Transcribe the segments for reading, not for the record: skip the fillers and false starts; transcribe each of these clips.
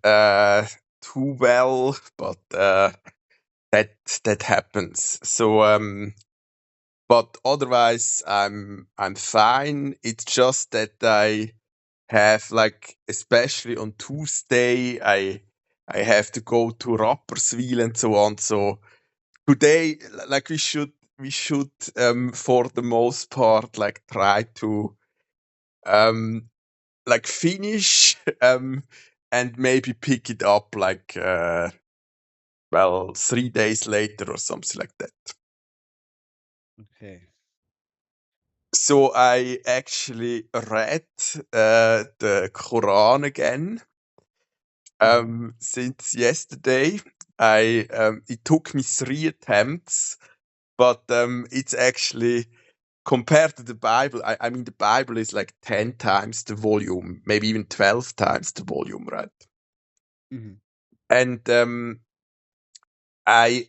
uh, too well, but that happens. So but otherwise I'm fine. It's just that I have, like, especially on Tuesday, I have to go to Rapperswil and so on. So today, like, we should for the most part, like, try to um like finish and maybe pick it up, like, well, 3 days later or something like that. Okay. So I actually read the Quran again Mhm. since yesterday. I It took me 3 attempts, but it's actually, compared to the Bible. I mean, the Bible is like 10 times the volume, maybe even 12 times the volume, right? Mhm. And I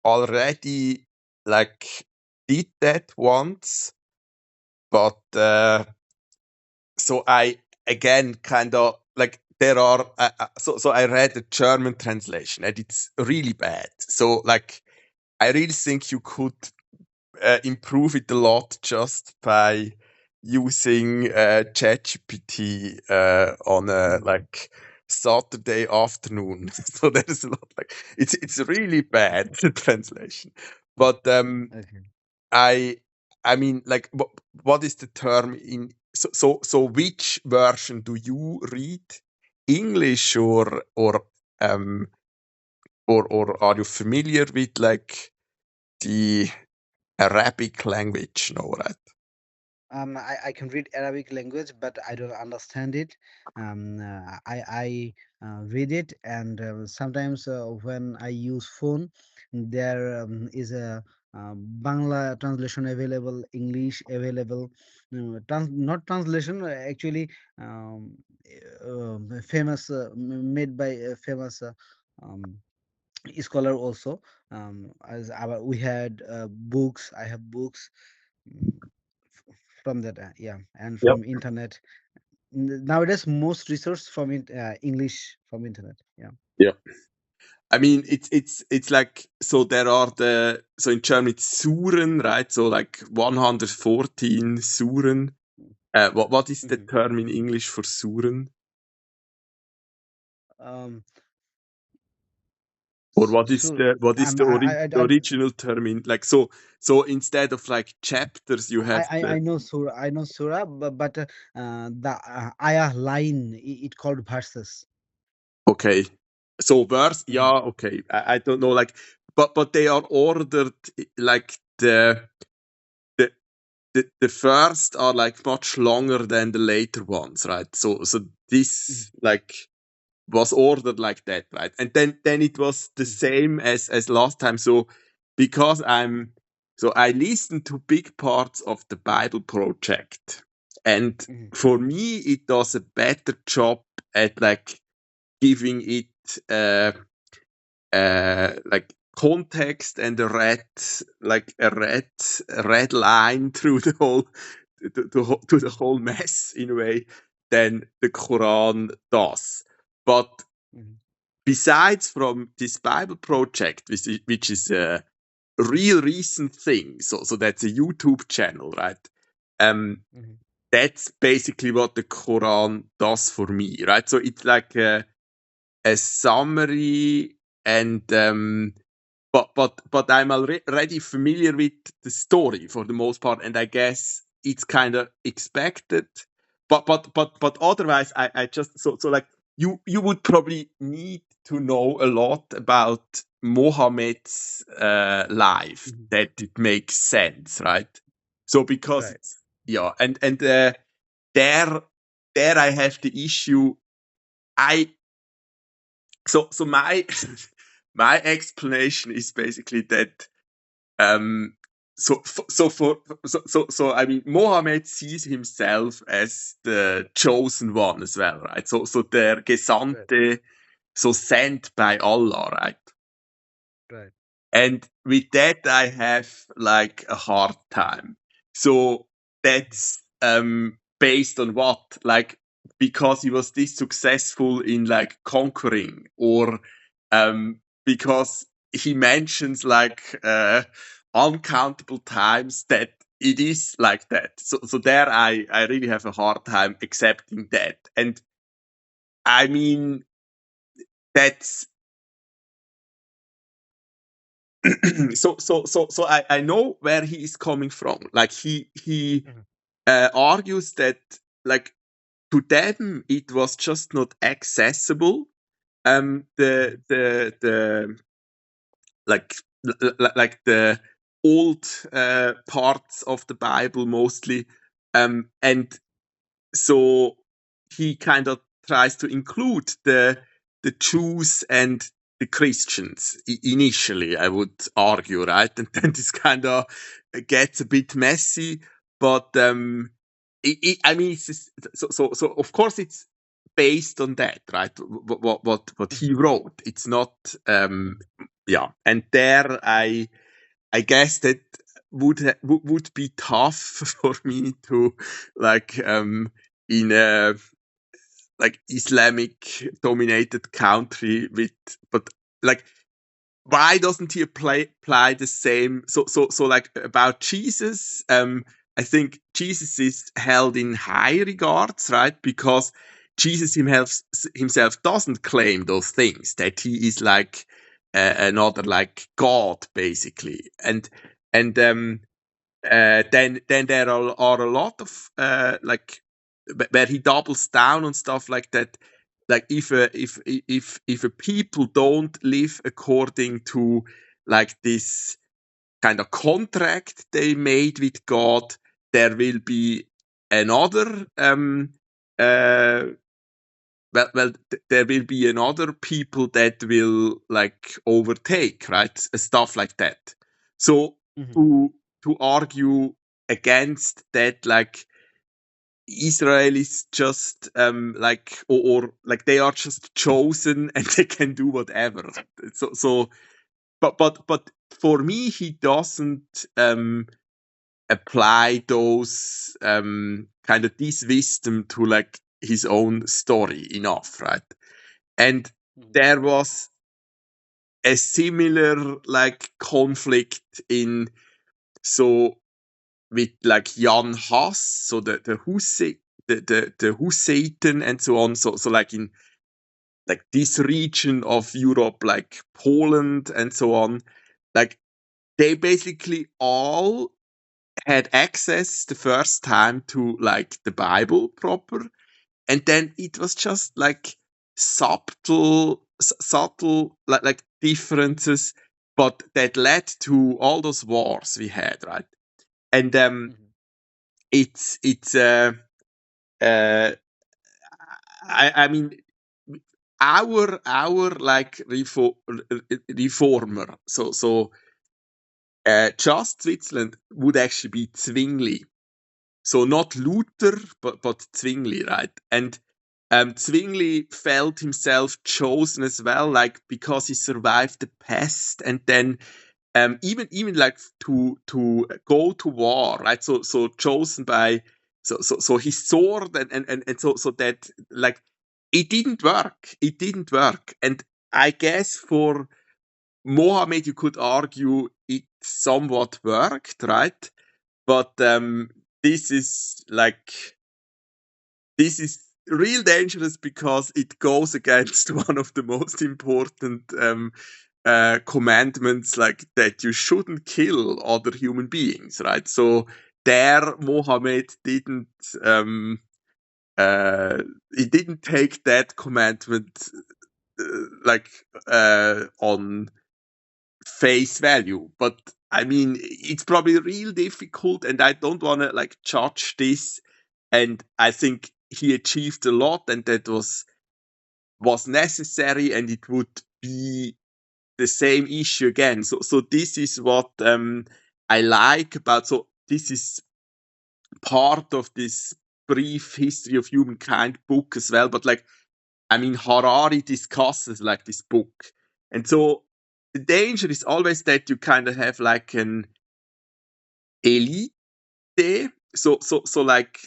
already, like, did that once, but so I again kind of, like, there are so I read the German translation and it's really bad. So, like, I really think you could improve it a lot just by using ChatGPT on a, Mhm. like, Saturday afternoon. So there's a lot, like, it's really bad, the translation. But Okay. I I mean, like, what is the term in, so which version do you read? English, um or are you familiar with, like, the Arabic language? No, right? I can read Arabic language, but I don't understand it. I read it, and sometimes when I use phone, there is a Bangla translation available, English available. Not translation, actually, um, famous, made by a famous um, scholar also. As our, we had books. I have books. mm, from that, yeah, and Yep. from internet. Nowadays most resource from English from internet, yeah. Yeah. I mean, it's like, so there are the, so in German it's Suren, right? So, like, 114 Suren. What is the Mhm. term in English for Suren? um Or what is so the original term in, like, so instead of, like, chapters you have I the, know surah, but the ayah line, it called verses. okay, so verse, Mhm. yeah, okay. I don't know, like, but they are ordered, like, the the first are, like, much longer than the later ones, right? So Mhm. this, like, was ordered like that, right? And then it was the Mhm. same as last time. So because I listened to big parts of the Bible project, and Mhm. for me it does a better job at, like, giving it like, context and a red line through the whole, to the whole mess, in a way, than the Quran does. But Mhm. besides from this Bible project, which is a real recent thing, so that's a YouTube channel, right? Um, Mhm. that's basically what the Quran does for me, right? So it's like a summary, and but I'm already familiar with the story for the most part, and I guess it's kind of expected. But otherwise, I just, so like, you would probably need to know a lot about Mohammed's life Mhm. that it makes sense, right? So because Right. it's, yeah, and there there I have the issue. I so my my explanation is basically that, um so I mean, Mohammed sees himself as the chosen one as well, right? So der Right. Gesandte, so sent by Allah, right? Right. And with that I have, like, a hard time. So that's based on what? Like, because he was this successful in like conquering, or because he mentions like uncountable times that it is like that. So there I really have a hard time accepting that. And I mean, that's so I know where he is coming from. Like he Mhm. argues that like to them it was just not accessible. Mhm. The like like the old parts of the Bible mostly, and so he kind of tries to include the Jews and the Christians initially, I would argue, right? And then this kind of gets a bit messy, but I mean, so of course it's based on that, right? What he Mhm. wrote. It's not, Mhm. yeah. And there, I guess that would be tough for me to like in a like Islamic dominated country with, but like why doesn't he apply the same? So like about Jesus, I think Jesus is held in high regards, right? Because Jesus himself doesn't claim those things, that he is like another like God basically, and then there are a lot of like where he doubles down on stuff like that. Like if a people don't live according to like this kind of contract they made with God, there will be another there will be another people that will like overtake, right? Stuff like that. So Mhm. to argue against that, like Israel is just like or like they are just chosen and they can do whatever. So but for me he doesn't apply those kind of this wisdom to like his own story enough, right? And Mhm. there was a similar like conflict in so with like Jan Hus, so the the Hussiten and so on. So like in like this region of Europe, like Poland and so on, like they basically all had access the first time to like the Bible proper, and then it was just like subtle like differences, but that led to all those wars we had, right? And Mhm. it's uh I mean our like reformer, just Switzerland would actually be Zwingli. So not Luther, but Zwingli, right? And Zwingli felt himself chosen as well, like because he survived the pest, and then even like to go to war, right? So chosen by so his sword and so that like it didn't work. It didn't work, and I guess for Mohammed you could argue it somewhat worked, right? But this is like this is real dangerous because it goes against one of the most important commandments, like that you shouldn't kill other human beings, right? So there, Mohammed didn't uh, he didn't take that commandment uh, like on face value, but I mean it's probably real difficult, and I don't want to like judge this. And I think he achieved a lot, and that was necessary, and it would be the same issue again. So this is what I like about. So this is part of this brief history of humankind book as well. But like I mean, Harari discusses like this book, and so the danger is always that you kind of have like an elite. So like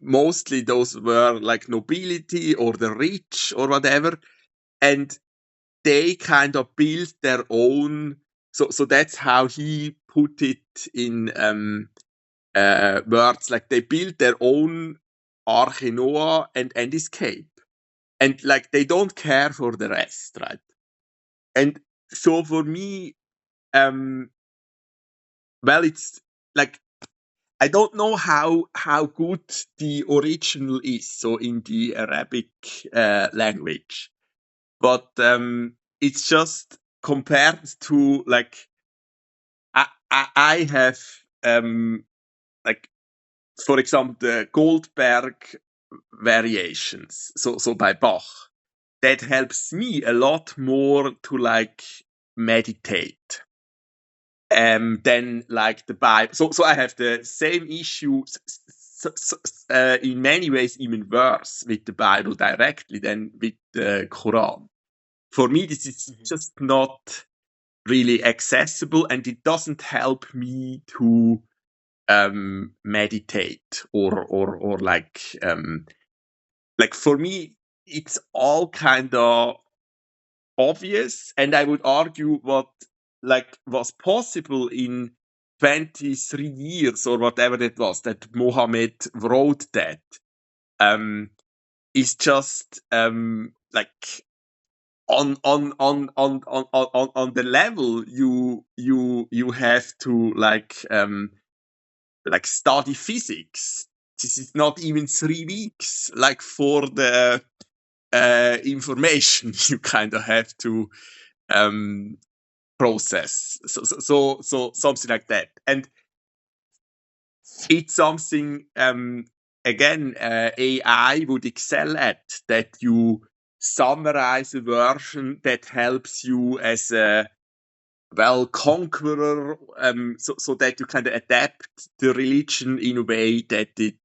mostly those were like nobility or the rich or whatever, and they kind of built their own. So that's how he put it in words. Like they built their own Arche Noah and escape, and like they don't care for the rest, right? And so for me, well, it's like I don't know how good the original is, so in the Arabic language, but it's just compared to like I have like, for example, the Goldberg variations, so by Bach, that helps me a lot more to like meditate than like the Bible. So I have the same issue, in many ways even worse with the Bible directly than with the Quran. For me, this is just not really accessible, and it doesn't help me to meditate or like for me, it's all kind of obvious, and I would argue what like was possible in 23 years or whatever that was that Mohammed wrote that is just like on the level you have to like study physics. This is not even 3 weeks like for the information you kind of have to process. So something like that. And it's something again AI would excel at, that you summarize a version that helps you as a conqueror, so that you kind of adapt the religion in a way that it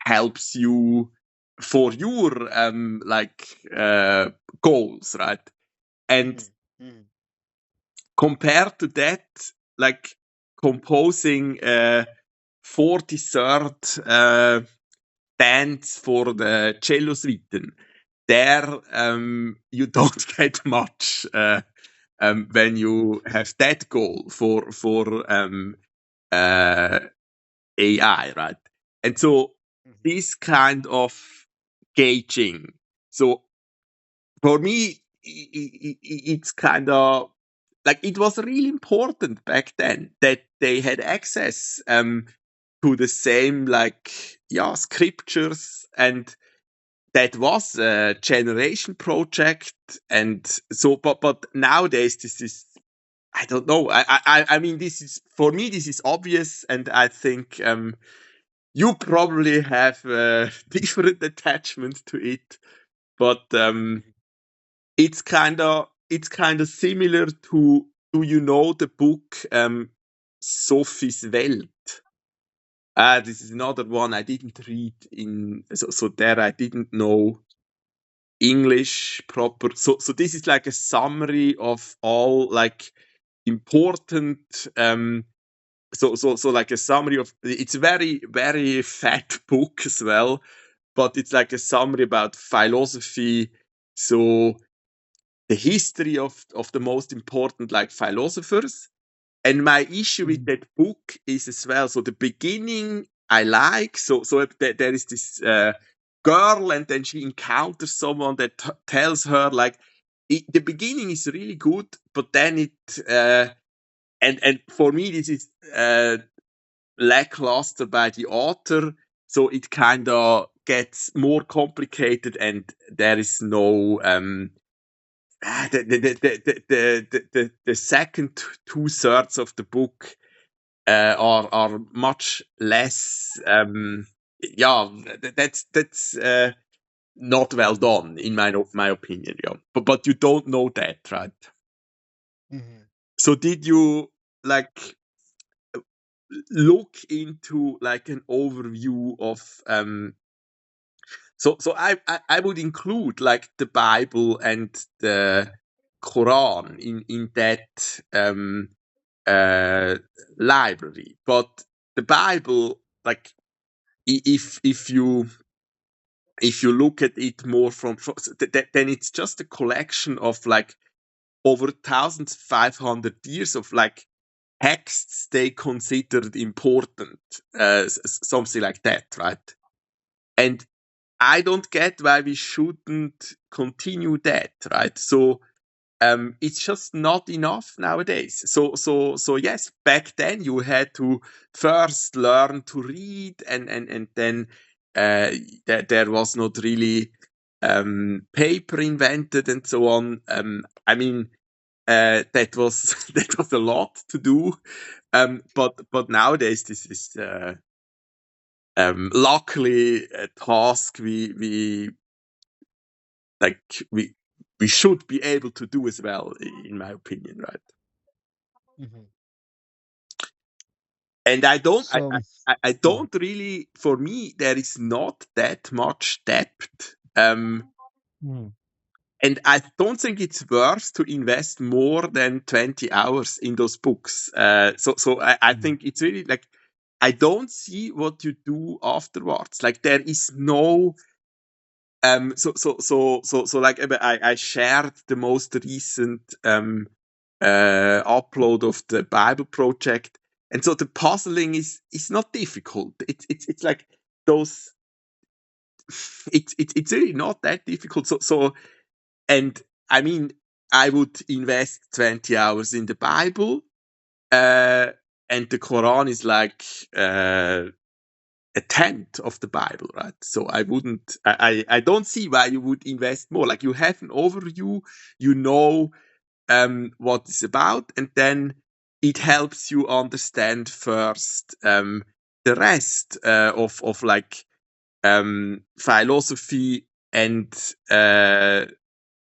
helps you for your goals, right? And compared to that, like composing 43rd dance for the cello suite, there you don't get much when you have that goal for AI, right? And so this kind of gauging. So for me, it's kind of like it was really important back then that they had access to the same scriptures, and that was a generation project. And so but nowadays this is, I don't know, I mean, this is, for me, this is obvious, and I think you probably have a different attachment to it, but it's kind of similar to, do you know the book Sophie's Welt? This is another one I didn't read so there I didn't know English proper. So this is like a summary of all like important so like a summary of, it's a very very fat book as well, but it's like a summary about philosophy. So the history of the most important like philosophers. And my issue with that book is as well, so the beginning I like, so there is this girl, and then she encounters someone that tells her like the beginning is really good, but then it and for me this is lackluster by the author, so it kind of gets more complicated, and there is no the second 2/3 of the book are much less. Yeah, that's not well done in my opinion. Yeah, but you don't know that, right? So did you like look into like an overview of so I would include like the Bible and the Quran in that library, but the Bible, like if you look at it more from then it's just a collection of like over 1,500 years of like texts they considered important, something like that, right? And I don't get why we shouldn't continue that, right? So it's just not enough nowadays. So yes, back then you had to first learn to read, and then there was not really paper invented and so on. I mean, that was that was a lot to do. But nowadays this is luckily a task we like we should be able to do as well, in my opinion, right? Mhm. And I don't So, I mm, don't really, for me there is not that much depth, mm, and I don't think it's worth to invest more than 20 hours in those books. So I mm, think it's really like I don't see what you do afterwards. Like there is no so like I shared the most recent upload of the Bible project, and so the puzzling is not difficult. It's like those. It's really not that difficult. So and I mean I would invest 20 hours in the Bible, uh, and the Quran is like a tenth of the Bible, right? So I wouldn't, I don't see why you would invest more. Like you have an overview, you know what it's about, and then it helps you understand first the rest of like philosophy and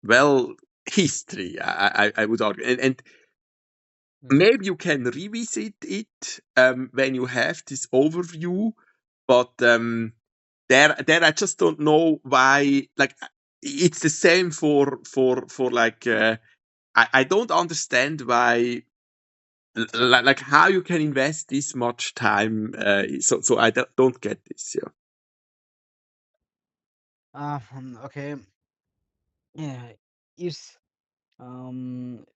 well history. I would argue, and mm. maybe you can revisit it when you have this overview, but there I just don't know why. Like it's the same for like I don't understand why like how you can invest this much time. So I don't get this. Yeah. Okay. Yeah, it's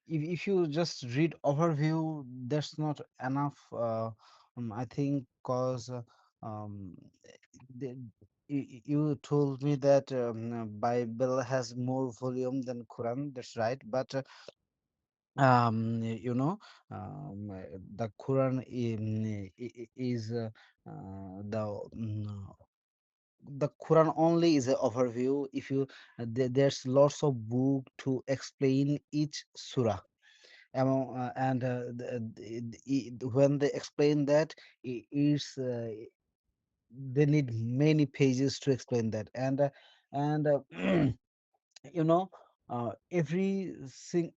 if you just read overview, that's not enough. I think cause um, the, you told me that Bible has more volume than Quran. That's right, but you know, the Quran is the the Quran only is an overview. If you there's lots of book to explain each surah. And when they explain that, is they need many pages to explain that, and you know, every sing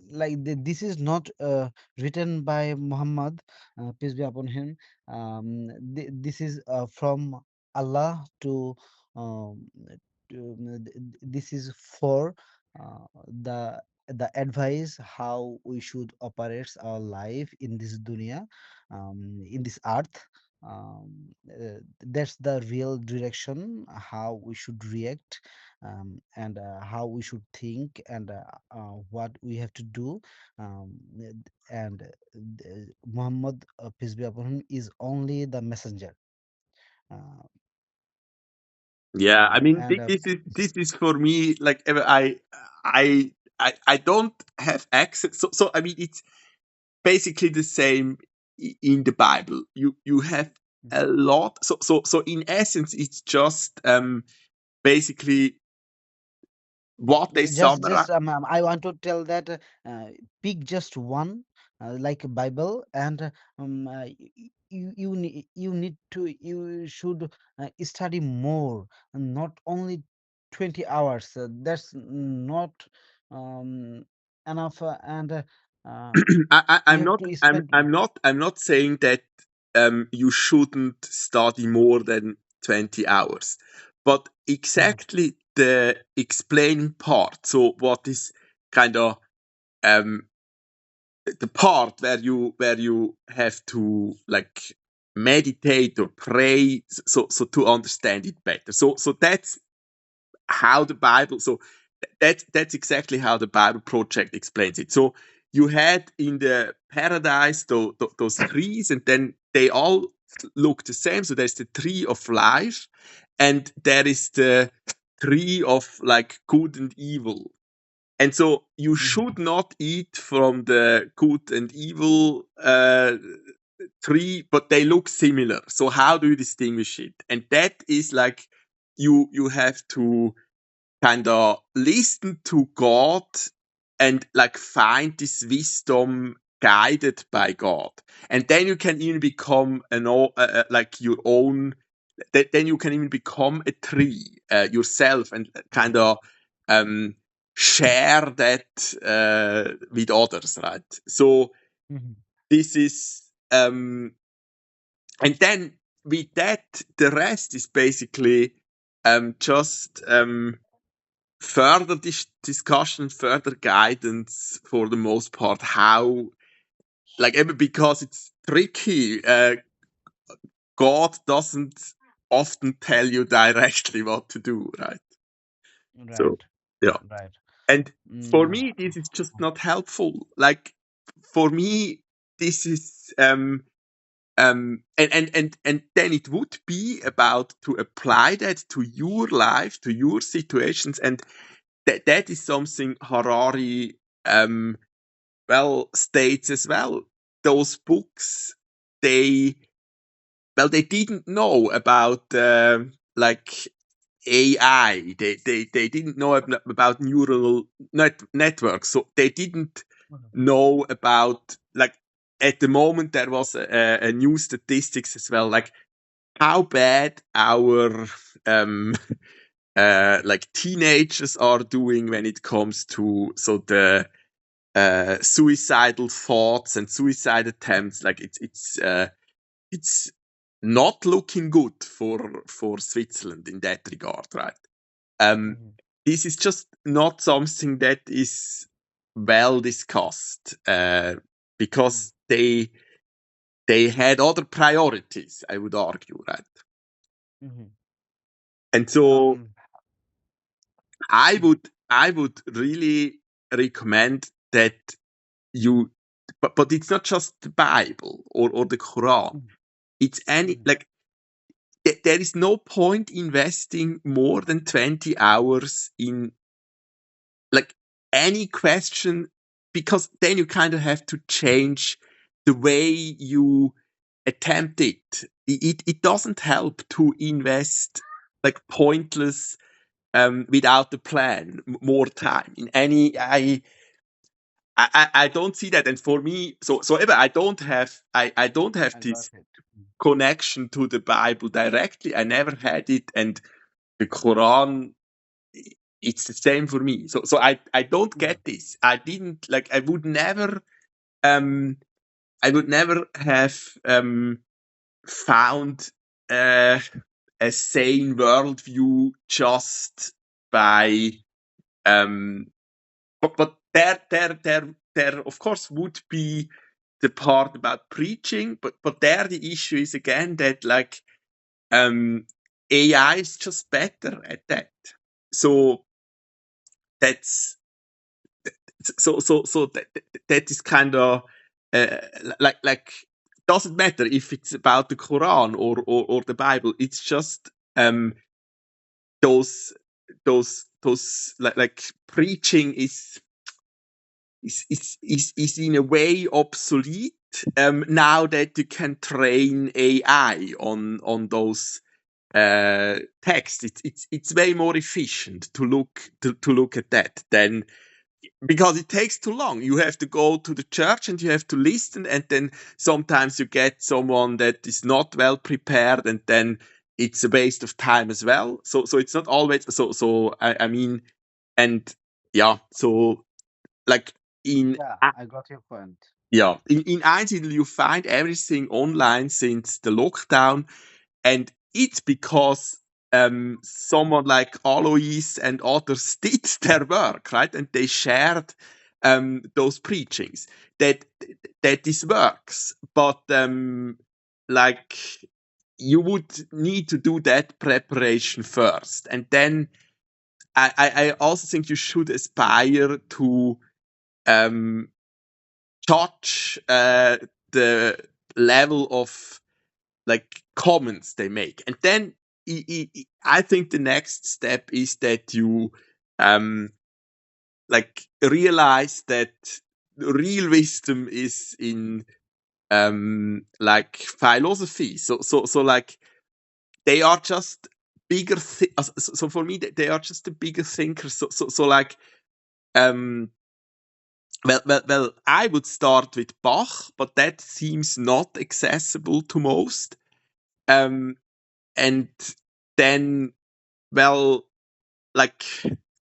like this is not written by Muhammad, peace be upon him. This is from Allah um, this is for uh, the the advice how we should operate our life in this dunya, in this earth. That's the real direction how we should react, and how we should think, and what we have to do. Muhammad, peace be upon him, is only the messenger. Uh, Yeah, I mean, and this is for me like I I don't have access. So I mean, it's basically the same in the Bible. You have a lot. So in essence, it's just basically what they summarize. just I want to tell that pick just one, like a Bible, and you need to, you should study more, and not only 20 hours. That's not um, enough, and you I'm have not to spend. I'm not saying that you shouldn't study more than 20 hours, but Mm, exactly the explaining part. So what is kind of um the part where you have to like meditate or pray so to understand it better. So that's how the Bible. So that's exactly how the Bible Project explains it. So you had in the paradise those trees, and then they all look the same. So there's the tree of life, and there is the tree of like good and evil. And so you should not eat from the good and evil tree, but they look similar. So how do you distinguish it? And that is like you have to kind of listen to God and like find this wisdom guided by God. And then you can even become like your own. Then you can even become a tree yourself and kind of share that with others, right? So this is and then with that, the rest is basically just further discussion, further guidance for the most part. How, like, because it's tricky, God doesn't often tell you directly what to do, right? So, Right, yeah. right. And for Mm, me, this is just not helpful. Like, for me, this is and then it would be about to apply that to your life, to your situations, and that is something Harari well states as well. Those books, they they didn't know about like AI. They didn't know about neural networks, so they didn't know about like at the moment there was a new statistics as well, like how bad our um, like teenagers are doing when it comes to so the suicidal thoughts and suicide attempts. Like it's not looking good for Switzerland in that regard, right? Um, mhm, this is just not something that is well discussed mhm, because they had other priorities, I would argue, right? mhm. And so Um, mhm, I would really recommend that you, but it's not just the Bible or the Quran. mhm, It's any mhm, like there is no point investing more than 20 hours in like any question, because then you kind of have to change the way you attempt it. It doesn't help to invest like pointless without a plan more time in any. I don't see that. And for me, so ever I don't have I got this it. connection to the Bible directly. I never had it, and the Quran, it's the same for me. So I don't Mhm, get this. I didn't like. Um I would never have found uh, a sane worldview just by but there of course would be the part about preaching, but there the issue is again that like AI is just better at that. So that's that is kind of like doesn't matter if it's about the Quran or the Bible. It's just those those like preaching is in a way obsolete now that you can train AI on those texts. It's way more efficient to look at that than, because it takes too long. You have to go to the church and you have to listen, and then sometimes you get someone that is not well prepared, and then it's a waste of time as well. So it's not always so I mean, and yeah, so like in yeah, I got your point. yeah, in Einsiedel you find everything online since the lockdown, and it's because someone like Alois and others did their work, right? And they shared those preachings that that this works. But like you would need to do that preparation first, and then I also think you should aspire to judge the level of like comments they make, and then I think the next step is that you like realize that real wisdom is in like philosophy. So like they are just bigger. So for me, they are just the bigger thinkers. So like well, I would start with Bach, but that seems not accessible to most. And then, well, like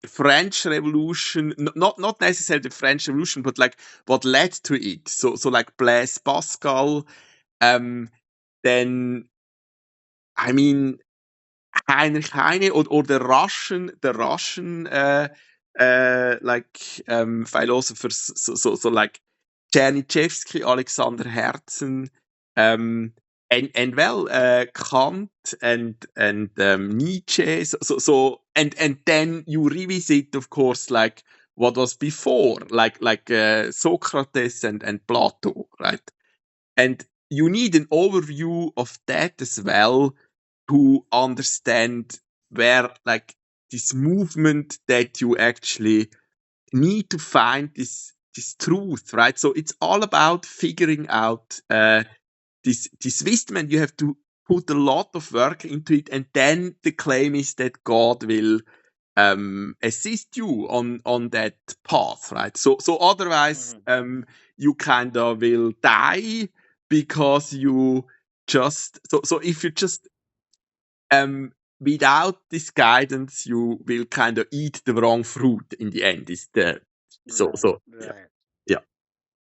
the French Revolution, not necessarily the French Revolution, but like what led to it. So like Blaise Pascal. Then I mean Heinrich Heine or the Russian like philosophers, so like Chernyshevsky, Alexander Herzen, and well Kant and Nietzsche. And then you revisit, of course, like what was before, like Socrates and Plato, right? And you need an overview of that as well to understand where like this movement that you actually need to find this truth, right? So it's all about figuring out this wisdom, and you have to put a lot of work into it, and then the claim is that God will assist you on that path, right? So otherwise you kind of will die, because you just so if you just without this guidance, you will kind of eat the wrong fruit in the end. Is the so yeah, Right. yeah.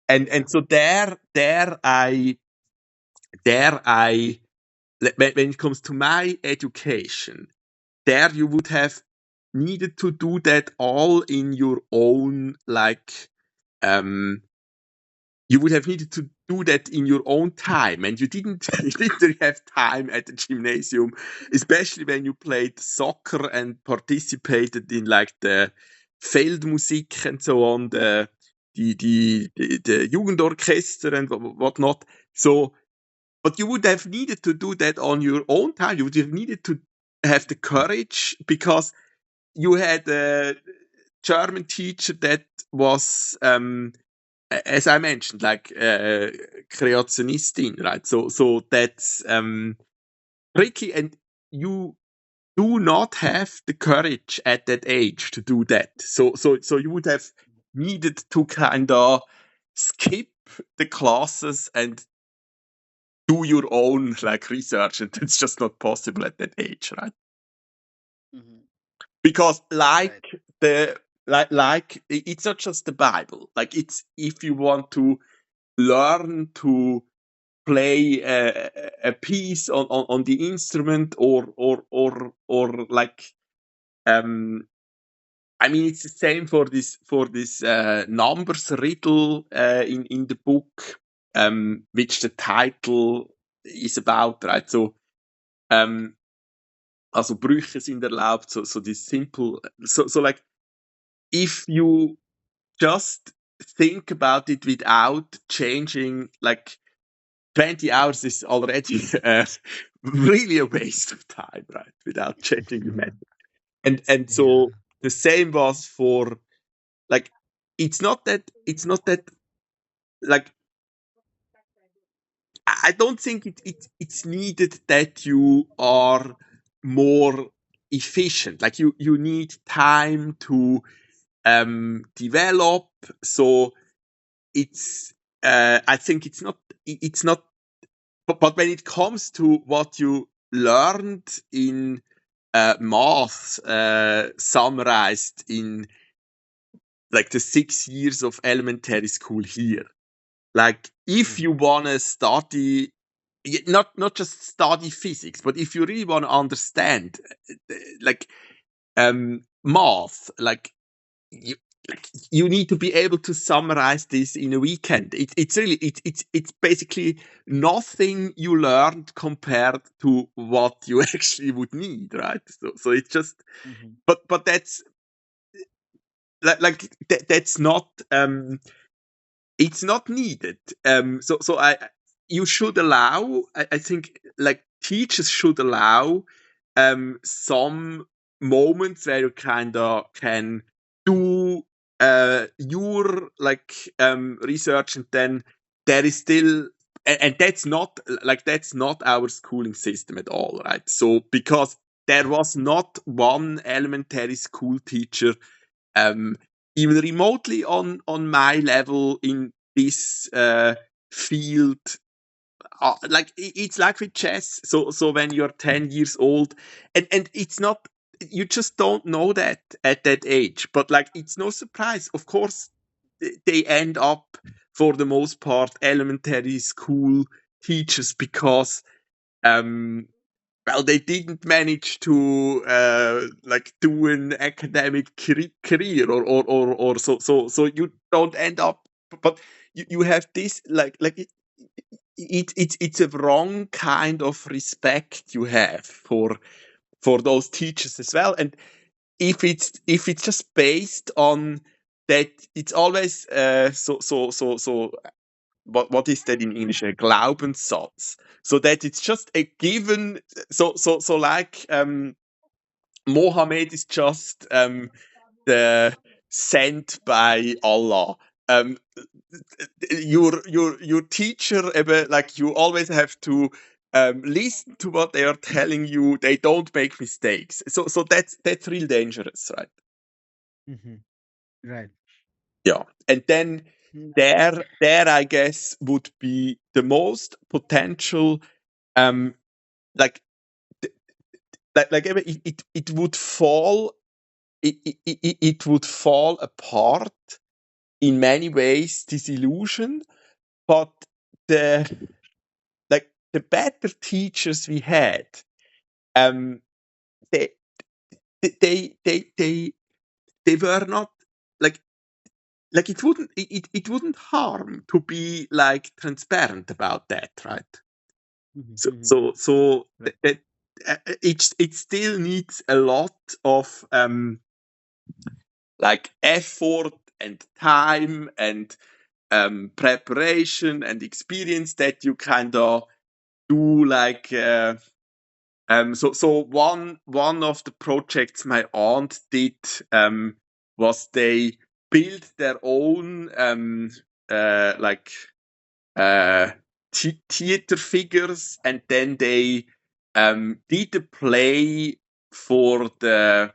Yeah. And so there I when it comes to my education, there you would have needed to do that all in your own like um you would have needed to do that in your own time, and you didn't you didn't really have time at the gymnasium, especially when you played soccer and participated in like the Feldmusik and so on, the Jugendorchester and whatnot. So, but you would have needed to do that on your own time. You would have needed to have the courage, because you had a German teacher that was as I mentioned, like creationistin, right? So that's tricky, and you do not have the courage at that age to do that. So you would have needed to kind of skip the classes and do your own like research, and it's just not possible at that age, right? Mhm. Because Right. it's not just the Bible. Like it's if you want to learn to play a piece on the instrument, or like I mean it's the same for this numbers riddle in the book, which the title is about, right? So also Brüche sind erlaubt, so this simple, so like if you just think about it without changing, like 20 hours is already really a waste of time, right? Without changing the method. And Yeah. so the same was for like it's not that like I don't think it's needed that you are more efficient. Like you need time to develop. So it's I think it's not but when it comes to what you learned in math, summarized in like the 6 years of elementary school here, like if you Mhm. want to study, not just study physics, but if you really want to understand like math, like you need to be able to summarize this in a weekend. It's really it's basically nothing you learned compared to what you actually would need, right? So it's just, Mhm. but that's that's not it's not needed. So I you should allow. I think like teachers should allow some moments where you kind of can do your like research, and then there is still, and that's not like that's not our schooling system at all, right? So because there was not one elementary school teacher um, even remotely on my level in this field. Like it's like with chess. So when you're 10 years old, and it's not, you just don't know that at that age. But like it's no surprise. Of course, they end up for the most part elementary school teachers because um well, they didn't manage to like do an academic career, or so you don't end up, but you have this like it's a wrong kind of respect you have for those teachers as well. And if it's just based on that, it's always so what is that in English? A Glaubenssatz. So that it's just a given. So like Mohammed is just the sent by Allah. Um, your teacher, like you always have to listen to what they are telling you. They don't make mistakes. So that's real dangerous, right? Mhm. Right. Yeah, and then Mm. there I guess would be the most potential um like it would fall, it would fall apart in many ways, this illusion. But the the better teachers we had, um they they they they they, they were not like it wouldn't harm to be like transparent about that, right? Mhm. So Mhm. so so Right. that it still needs a lot of like effort and time and preparation and experience that you kind of do like so one of the projects my aunt did was they built their own like uh, theater figures, and then they did a play for the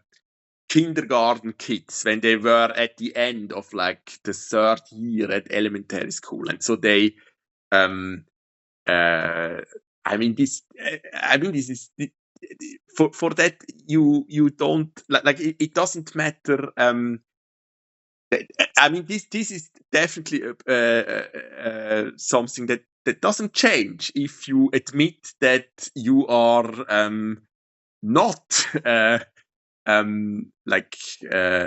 kindergarten kids when they were at the end of like the third year at elementary school. And so they um uh I mean this is for that you don't like it doesn't matter. I mean this is definitely something that doesn't change if you admit that you are not like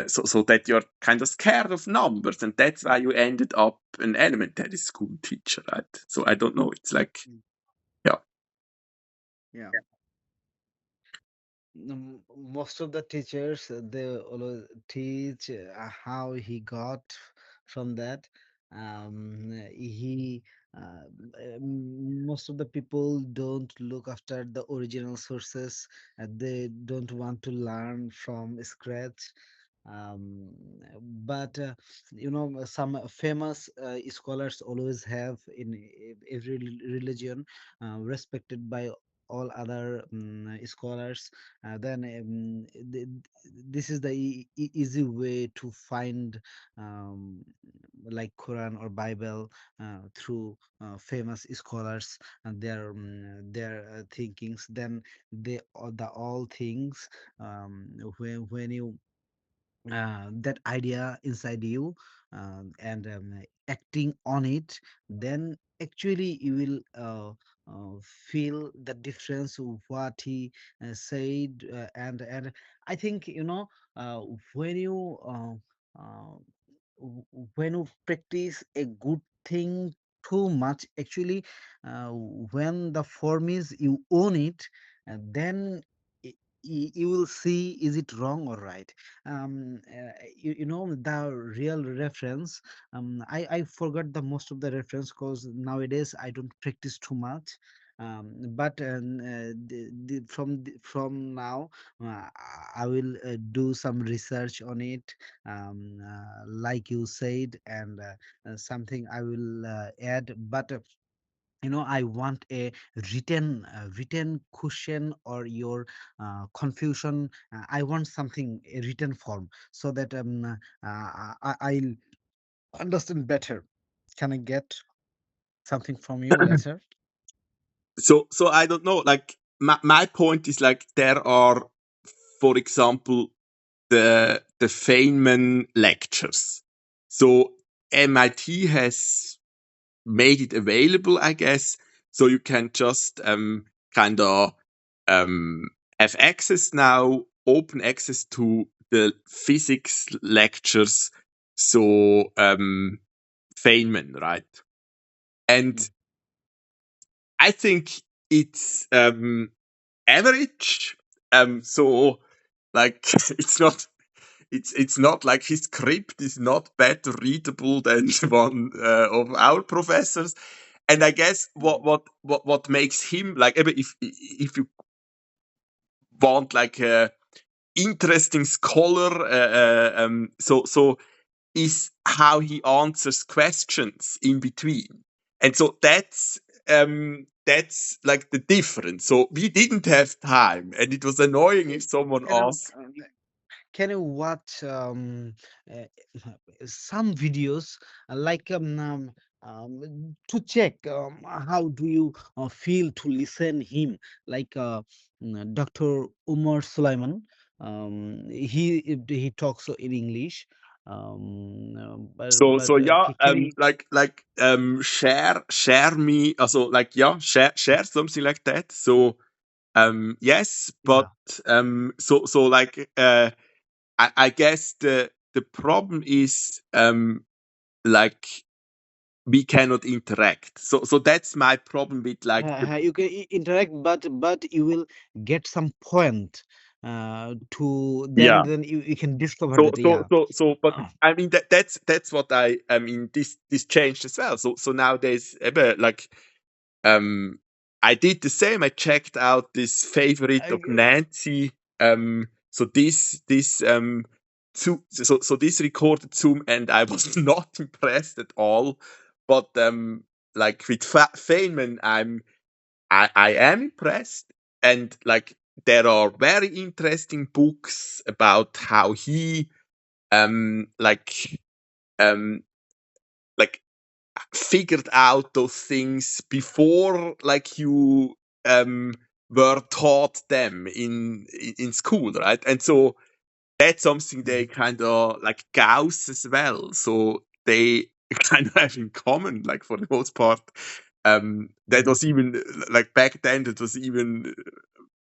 so that you're kind of scared of numbers, and that's why you ended up an elementary school teacher, right? So I don't know, it's like, Mm. yeah. Yeah. Most of the teachers they always teach how he got from that. He Most of the people don't look after the original sources. They don't want to learn from scratch. um, but some famous scholars always have in every religion, respected by all other scholars. Then this is the easy way to find um, like Quran or Bible through famous scholars and their thinkings. Then the all things, when you that idea inside you, and acting on it, then actually you will feel the difference of what he said. And I think uh, when you uh, when you practice a good thing too much, actually, when the form is you own it, then you will see is it wrong or right. You know the real reference. I forgot the most of the reference because nowadays I don't practice too much. But from now, uh, I will do some research on it, like you said, and something I will add. But I want a written question or your confusion. I want something a written form so that I'll understand better. Can I get something from you later? So I don't know. Like my point is like there are, for example, the Feynman lectures. So MIT has made it available, I guess, so you can just kind of have access now, open access to the physics lectures. So Feynman, right? And Mm. I think it's average. So like it's not like his script is not better readable than one of our professors. And I guess Mhm. what makes him like, if you want like a interesting scholar, so is how he answers questions in between. And so that's like the difference. So we didn't have time, and it was annoying if someone Can asked. I, can you watch uh, some videos like to check how do you feel to listen him, like Dr. Umar Sulaiman. He talks in English, So but yeah, can you? share me, also like yeah, share something like that. So yes, but Yeah. so like I guess the problem is like we cannot interact. So that's my problem with like the You can interact, but you will get some point to then yeah. you can discover So that, so yeah. so so, but Uh, I mean that's what I mean. This changed as well. So nowadays, like I did the same. I checked out this favorite of I- Nancy. So this so this recorded Zoom, and I was not impressed at all. But like with Feynman, I am impressed, and like there are very interesting books about how he like um like figured out those things before like you um were taught them in school, right? And so that's something they Mhm, kind of like Gauss as well. So they kind of have in common, like for the most part. That mhm, was even like back then. That was even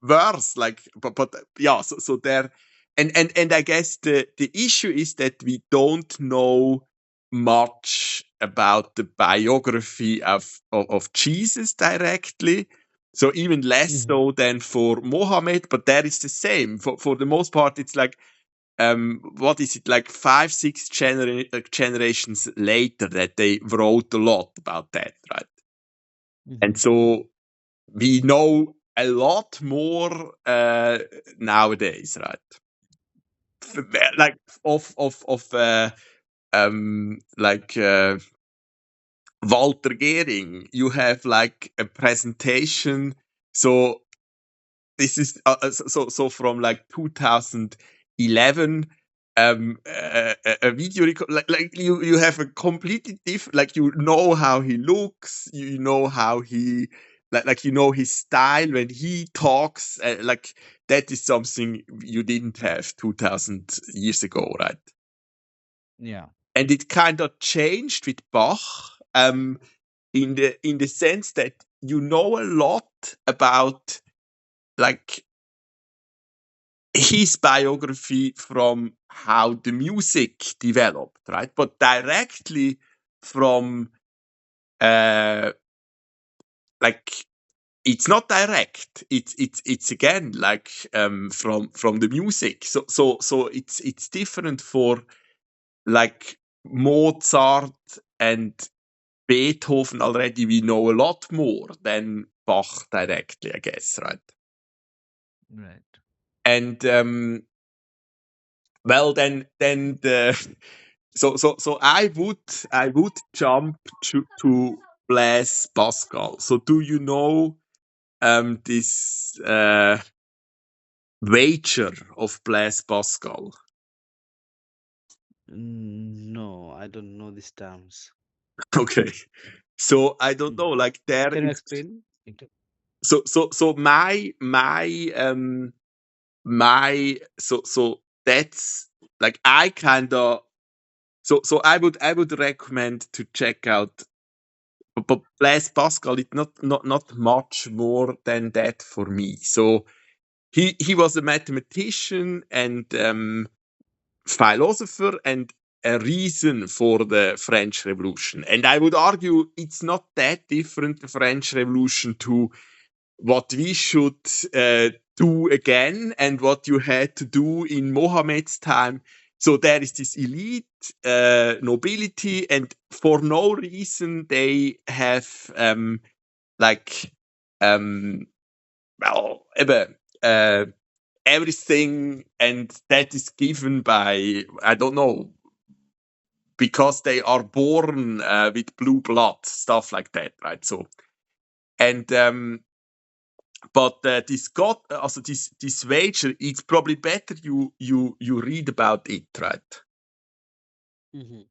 worse. Like, but yeah. So there, and I guess the issue is that we don't know much about the biography of Jesus directly. So even less mhm, so than for Mohammed, but that is the same. For the most part, it's like what is it, like 5 6 generations later that they wrote a lot about that, right? And mhm, so we know a lot more nowadays, right? Like of like Walter Gehring, you have like a presentation. So this is so from like 2011, a video record, like you have a completely different, like you know how he looks, you know how he like you know his style when he talks, like that is something you didn't have 2000 years ago, right? yeah. And it kind of changed with Bach, in the sense that you know a lot about like his biography from how the music developed, right? But directly from like it's not direct. It's again like from the music. So it's different for like Mozart and Beethoven already. We know a lot more than Bach directly, I guess, right? Right. And well, then the so I would jump to Blaise Pascal. So do you know this wager of Blaise Pascal? No, I don't know these terms. Okay, so I don't know. Mhm. Like there Can you is explain? so my that's like I kind of so I would recommend to check out. But Blaise Pascal is not much more than that for me. So he was a mathematician and philosopher and a reason for the French Revolution. And I would argue it's not that different, the French Revolution, to what we should do again and what you had to do in Mohammed's time. So there is this elite nobility, and for no reason they have like well, everything, and that is given by, I don't know, because they are born with blue blood, stuff like that, right? So and but this God, also this wager, it's probably better you read about it, right? Hmm.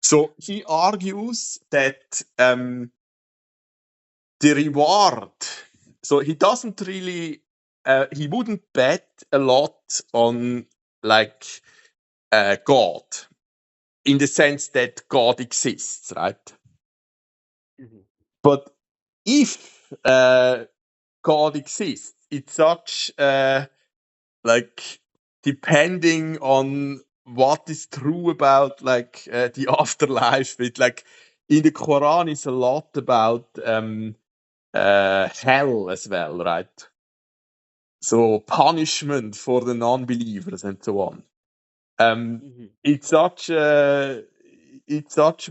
So he argues that the reward. So he doesn't really. He wouldn't bet a lot on like God, in the sense that God exists, right? Hmm. But if God exists, it's such like depending on what is true about like the afterlife. With like in the Quran is a lot about hell as well, right? So punishment for the non-believers and so on. Um, Hmm. it's such a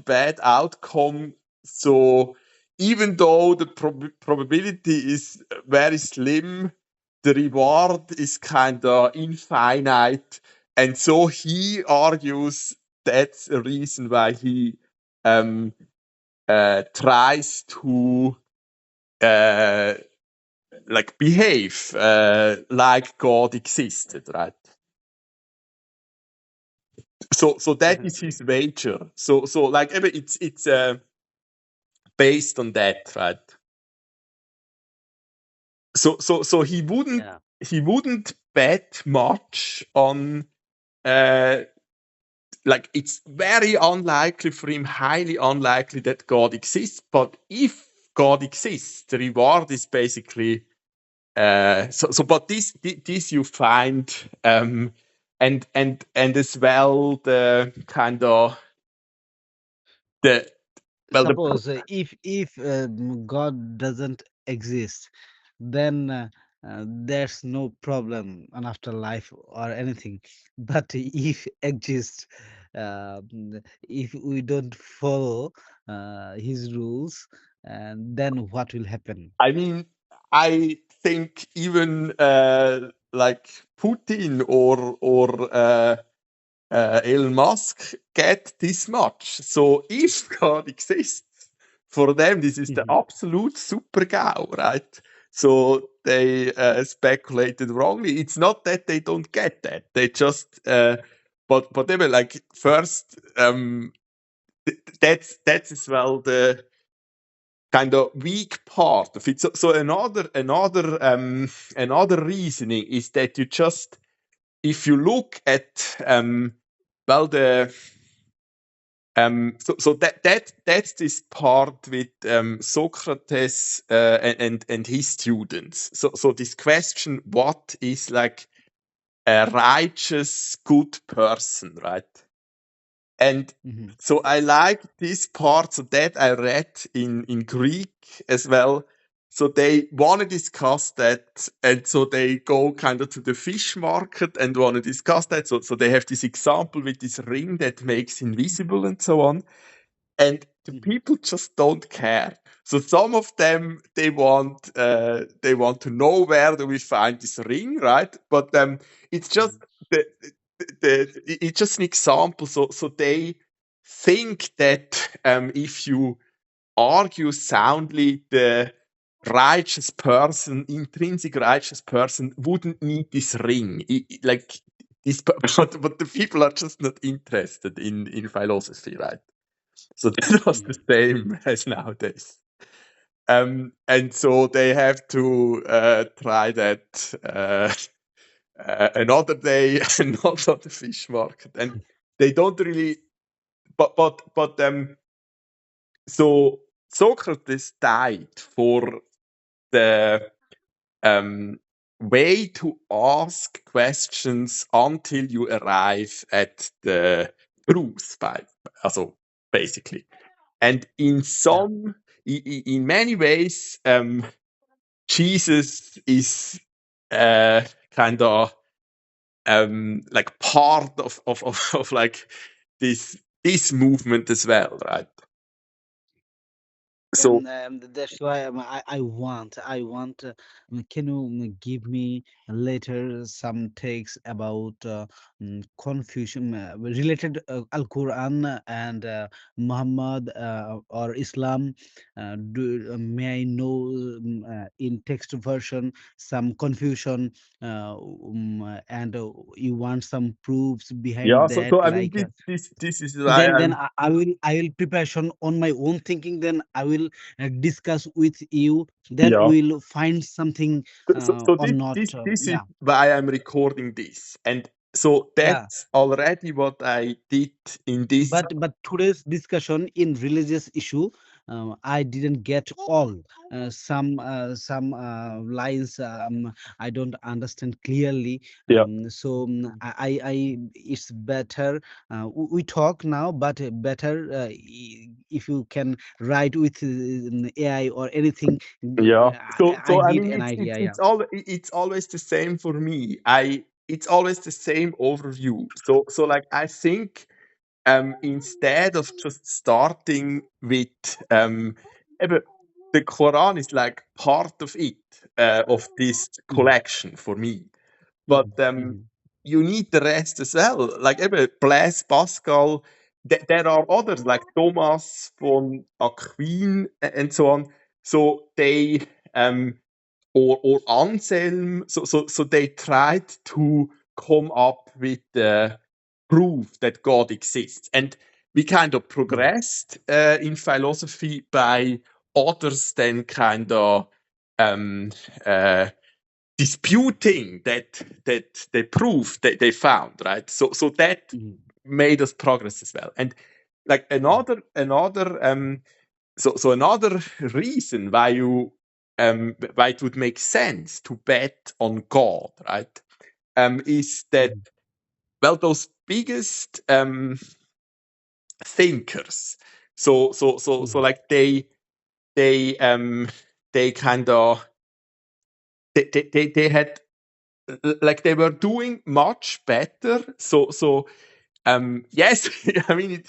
bad outcome. So even though the probability is very slim, the reward is kind of infinite, and so he argues that's a reason why he um, tries to uh, like behave like God existed, right? So that is Definitely. his wager. So like it's based on that, right? So Yeah. he wouldn't bet much on uh like it's very unlikely for him, highly unlikely that God exists. But if God exists, the reward is basically but this you find and as well the kind of the well the Suppose if God doesn't exist, then there's no problem on afterlife or anything. But if exists, if we don't follow his rules, then what will happen? I mean, I think even like Putin or Elon Musk get this much. So if God exists, for them this is the Mhm. absolute super GAU, right? So they speculated wrongly. It's not that they don't get that; they just but they were like first. That's as well the kind of weak part of it. So another reasoning is that you just, if you look at well the so that's this part with Socrates and his students. So this question, what is like a righteous, good person, right? And Mhm. so I like this part, so that I read in Greek as well. So they want to discuss that, and so they go kind of to the fish market and want to discuss that. So they have this example with this ring that makes invisible and so on. And the Mhm. people just don't care. So some of them they want to know where do we find this ring, right? But it's just Mhm. the, it's just an example. So they think that if you argue soundly, the righteous person, intrinsic righteous person, wouldn't need this ring. Like this, but the people are just not interested in philosophy, right? So that was the Mhm. same as nowadays. And so they have to try that another day, not on the fish market. And they don't really, but so Socrates died for the um, way to ask questions until you arrive at the truth, also basically. And in Yeah. in many ways, Jesus is kind of like part of like this movement as well, right? So That's why can you give me later some takes about confusion related Al Quran and Muhammad or Islam? May I know in text version some confusion and you want some proofs yeah, behind so that, I mean like. this is why Then I'm I will preparation on my own thinking, then I will discuss with you, then yeah. we'll find something So or not, this is yeah. why I'm recording this, and so Yeah, that's already what I did in this. but today's discussion in religious issue, I didn't get all some lines, I don't understand clearly, Yeah. so I it's better we talk now, but better if you can write with AI or anything. Yeah. I So I need mean an idea, yeah. it's always the same for me. It's always the same overview. So like I think instead of just starting with eben, the Quran is like part of it of this Mhm. collection for me. But Mhm. Mhm. you need the rest as well. Like eben Blaise Pascal, there are others like Thomas von Aquin and so on. So they or Anselm, so they tried to come up with the proof that God exists. And we kind of Mhm. progressed in philosophy by others then kind of um, uh, disputing that the proof that they found, right? So that Mhm. made us progress as well. And like Mhm. another so another reason why it would make sense to bet on God, right? Is that Mhm. well those biggest thinkers, so Mhm. like they they kind of they had like they were doing much better. Yes, I mean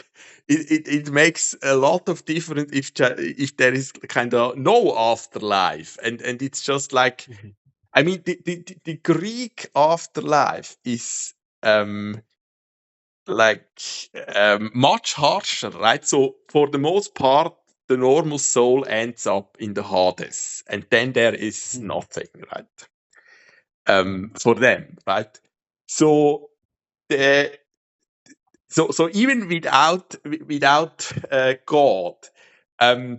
it makes a lot of difference if there is kind of no afterlife, and it's just like Mhm. I mean the Greek afterlife is um like much harsher, right? So for the most part, the normal soul ends up in the Hades, and then there is Mhm. nothing, right? For them, right? So the so even without God, um,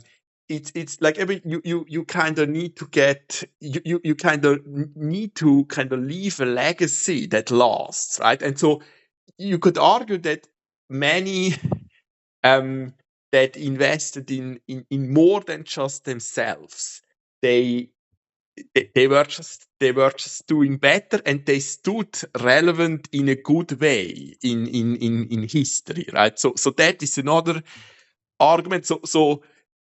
it's like every you kind of need to get you kind of need to kind of leave a legacy that lasts, right? And so you could argue that many um, that invested in more than just themselves, they they were just doing better, and they stood relevant in a good way in history, right? So that is another argument. So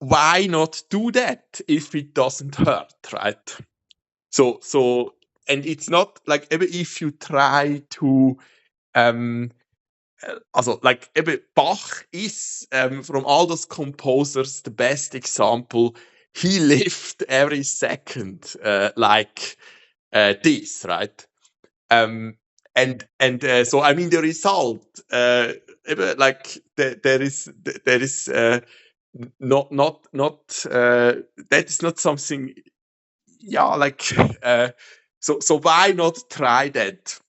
why not do that if it doesn't hurt, right? So and it's not like even if you try to also like eben Bach is from all those composers the best example. He lived every second like this, right? Um, and so I mean the result, like there is not that is not something, yeah, like so why not try that?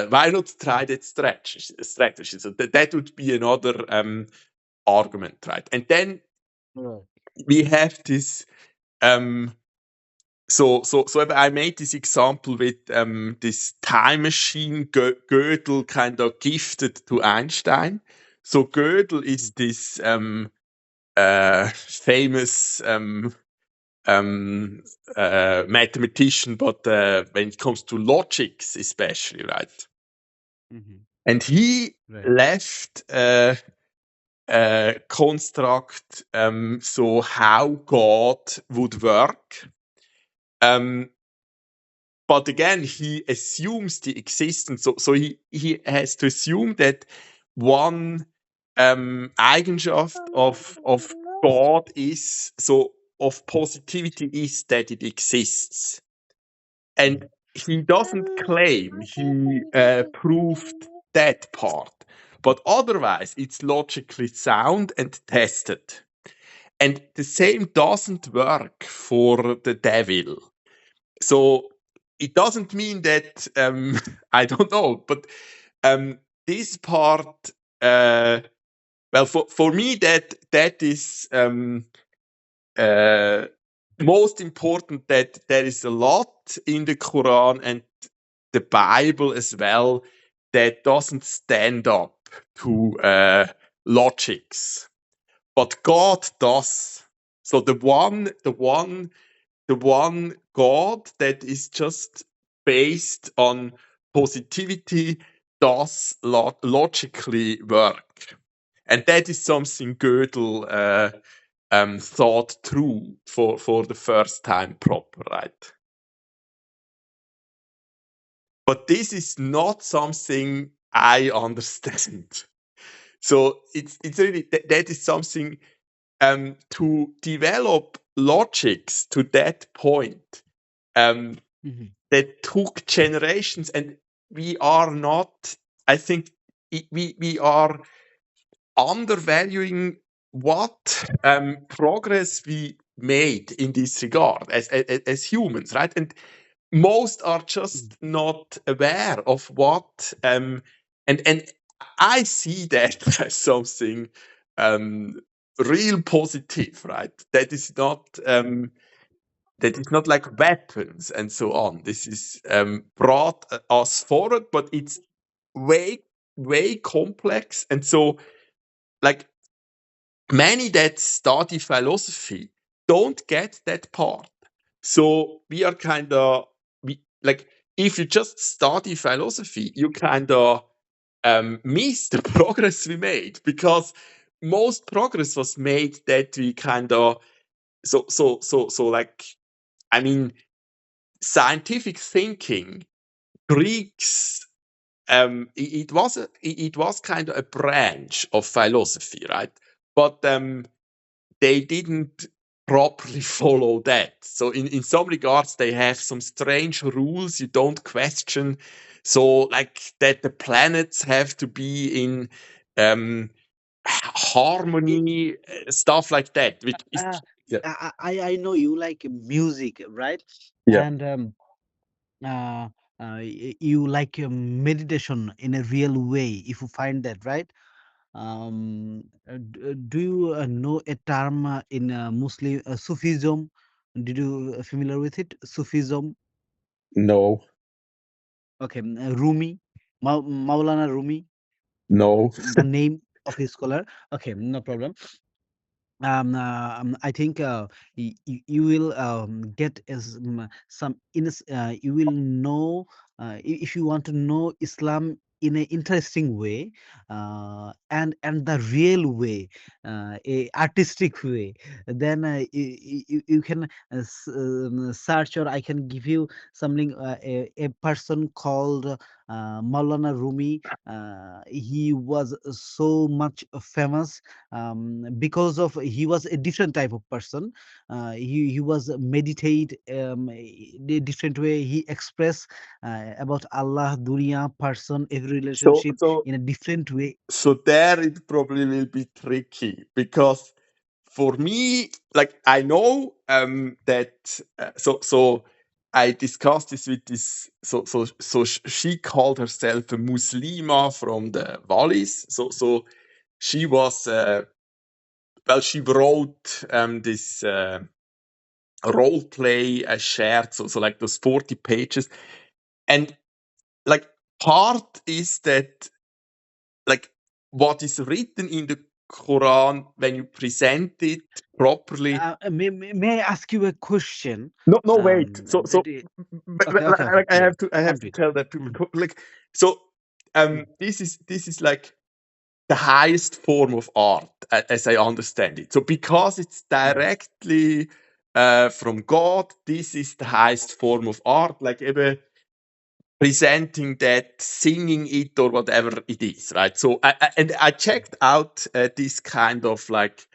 Why not try that strategy? So that would be another argument, right? And then Right. we have this. Um, so I made this example with this time machine Gödel kind of gifted to Einstein. So Gödel is this famous um, mathematician, but when it comes to logics, especially, right? Mhm. And he Right. left a construct, so how God would work. Um, but again, he assumes the existence. So he has to assume that one Eigenschaft of God is so of positivity is that it exists. And he doesn't claim he proved that part, but otherwise it's logically sound and tested. And the same doesn't work for the devil. So it doesn't mean that I don't know, but this part, well, for me that is uh, most important, that there is a lot in the Quran and the Bible as well that doesn't stand up to logics, but God does. So the one God that is just based on positivity does logically work, and that is something Gödel thought through for the first time proper, right? But this is not something I understand. So it's really that is something to develop logics to that point um, Mhm. that took generations, and we are not. I think we are undervaluing what progress we made in this regard as humans, right? And most are Mhm. just not aware of what and I see that as something um real positive, right? That is not like weapons and so on. This is brought us forward, but it's way way complex. And so like many that study philosophy don't get that part. So we are kind of like, if you just study philosophy, you kind of miss the progress we made, because most progress was made that we kind of so like, I mean, scientific thinking, Greeks, it was kind of a branch of philosophy, right? But they didn't properly follow that. So in some regards, they have some strange rules you don't question. So like that the planets have to be in um, Y- harmony, stuff like that. Which is Uh, yeah, I know you like music, right? yeah. And uh, you like meditation in a real way, if you find that, right? Do you know a term in Muslim Sufism? Did you familiar with it? Sufism. No, Okay, Rumi, Maulana Rumi, no. the name of his scholar. Okay, no problem. I think you will get some you will know if you want to know Islam in an interesting way, and the real way, a artistic way, then you can search, or I can give you something, a person called Maulana Rumi. He was so much famous because of he was a different type of person. He was meditate a different way. He expressed about Allah, dunya, person, every So, relationship so, in a different way. so there it probably will be tricky because for me, like I know that so I discussed this with this she called herself a Muslima from the Valleys. So she was well, she wrote this role play shared, so like those 40 pages, and like part is that like what is written in the Quran when you present it properly. May I ask you a question? No, no, wait. That okay, okay, okay. Like Yeah, I have to complete. tell that like so. Mm, This is like the highest form of art, as I understand it. So because it's mm, directly from God, this is the highest form of art. Like even presenting that, singing it, or whatever it is, right? So I checked out this kind of like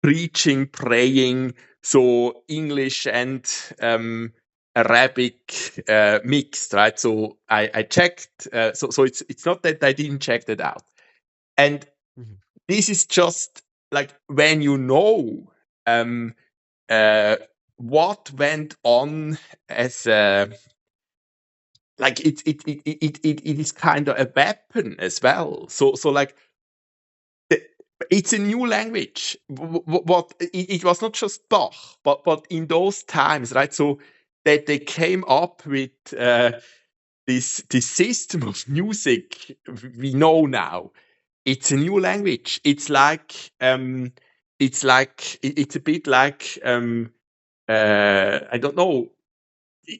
preaching, praying, so English and Arabic mixed, right? So I checked. So it's not that I didn't check that out, and mhm. this is just like when you know um, uh, what went on as like it is kind of a weapon as well. So like the, it's a new language. What it was not just Bach, but in those times, right? So that they came up with this system of music we know now. It's a new language. It's a bit like I don't know.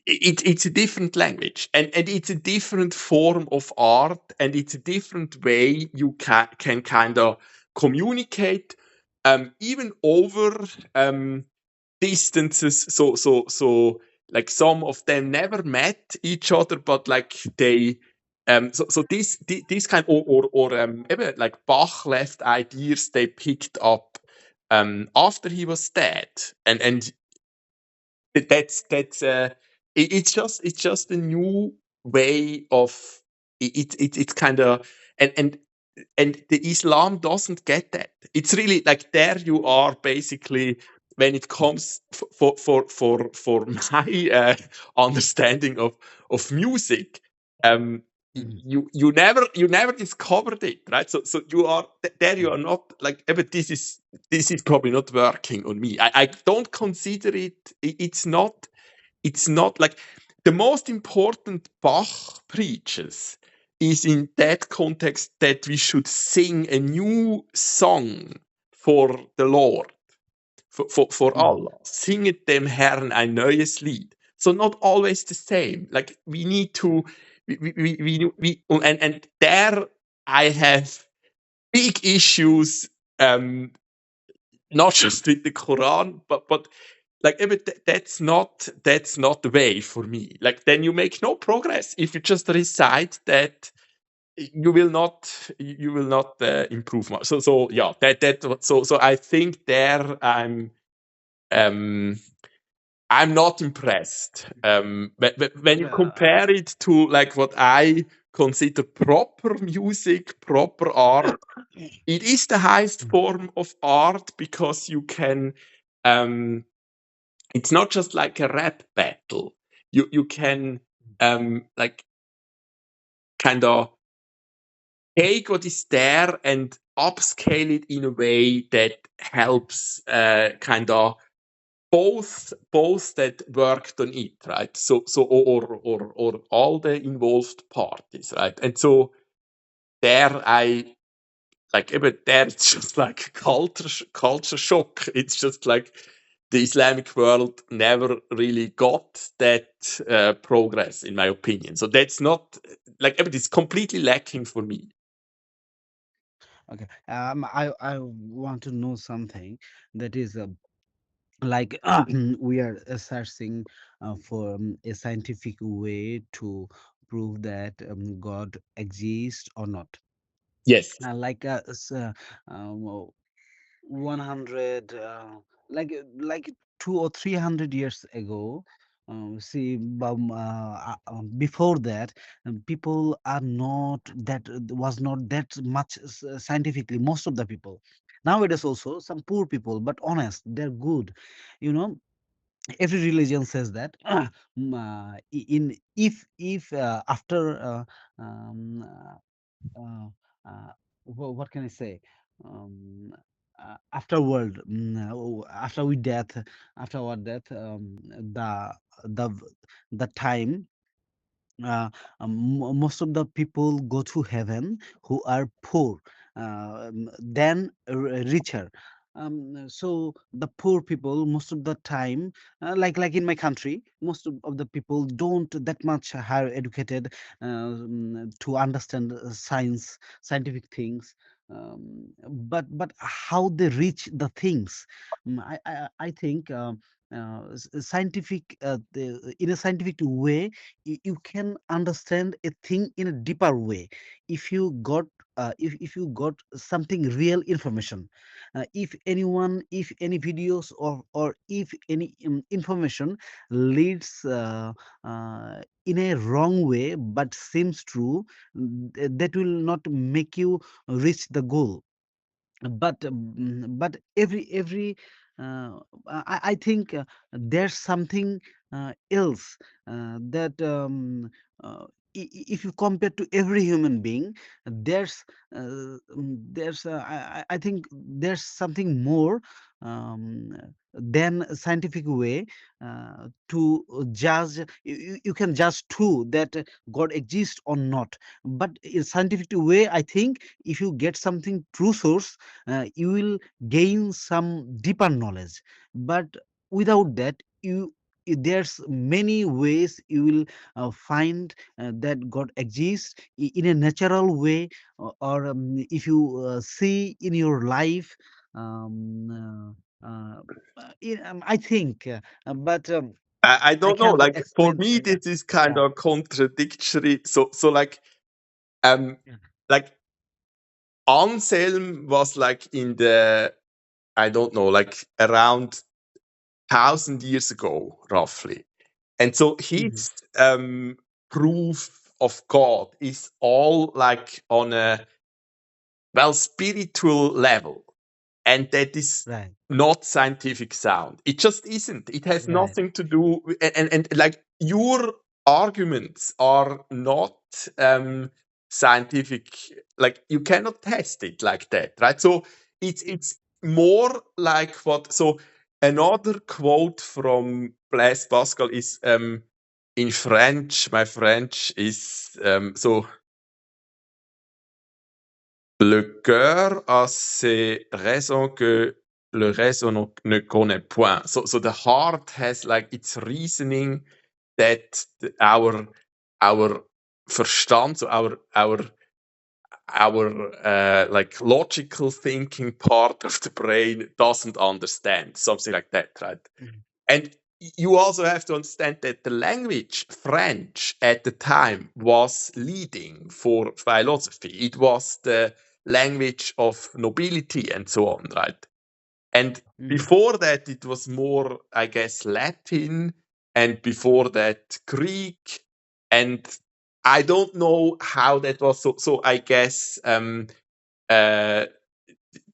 It's a different language, and it's a different form of art, and it's a different way you can kind of communicate, even over distances. So like some of them never met each other, but like they so this kind or even like Bach left ideas they picked up after he was dead, and that's it's just a new way of it's kind of and the Islam doesn't get that. It's really like there you are basically when it comes for my understanding of music. Um, Mhm. you never discovered it, right? So you are there. You are not like. But this is probably not working on me. I don't consider it. It's not like the most important Bach preaches is in that context that we should sing a new song for the Lord, for Mhm. Allah. Singet dem Herrn ein neues Lied. So not always the same. Like we need to, and there I have big issues, not just with the Quran, but like that's not the way for me. Like then you make no progress if you just recite that you will not improve much. So yeah, so I think there um I'm not impressed. When you Uh, compare it to like what I consider proper music, proper art, it is the highest mhm. form of art because you can um it's not just like a rap battle. You can like kind of take what is there and upscale it in a way that helps kind of both that worked on it, right? So or all the involved parties, right? And so there that's just like a culture shock. It's just like the Islamic world never really got that progress, in my opinion. So that's not like it's completely lacking for me. Okay. I want to know something that is like we are searching for a scientific way to prove that God exists or not. Yes. Like 100 like 200 or 300 years ago. See, before that, people are not that was not that much scientifically. Most of the people nowadays, also some poor people, but honest, they're good. You know, every religion says that in if after um, uh, uh, what can I say? Um, After world, after we death, after our death, the the time, most of the people go to heaven who are poor, than richer. So the poor people, most of the time, like in my country, most of the people don't that much higher educated to understand scientific things. But how they reach the things, I think. Scientific in a scientific way, you can understand a thing in a deeper way if you got if you got something real information. If any videos or if any information leads in a wrong way but seems true, that will not make you reach the goal. But every I think there's something else that if you compare to every human being, I think there's something more um, than a scientific way to judge. You can judge too that God exists or not, but in scientific way, I think if you get something true source, you will gain some deeper knowledge. But without that, there's many ways you will find that God exists in a natural way, or if you see in your life. um, I think, but I I don't know. can't Like for explain. me, Yeah, this is kind yeah, of contradictory. So um yeah. like Anselm was like in the, I don't know, like around 1,000 years ago, roughly. And so Mhm. his proof of God is all like on a spiritual level. And that is Right, not scientific sound. It just isn't. It has right. nothing to do with, and like your arguments are not scientific. Like you cannot test it like that, right? So it's more like what. So another quote from Blaise Pascal is in French. My French is so. Le cœur a ses raisons que le raison ne connaît point. So the heart has like its reasoning that our Verstand, so our like logical thinking part of the brain doesn't understand, something like that, right? Mhm. And you also have to understand that the language French at the time was leading for philosophy. It was the language of nobility and so on, right? And Mhm. before that, it was more, I guess, Latin, and before that, Greek. And I don't know how that was. So I guess uh,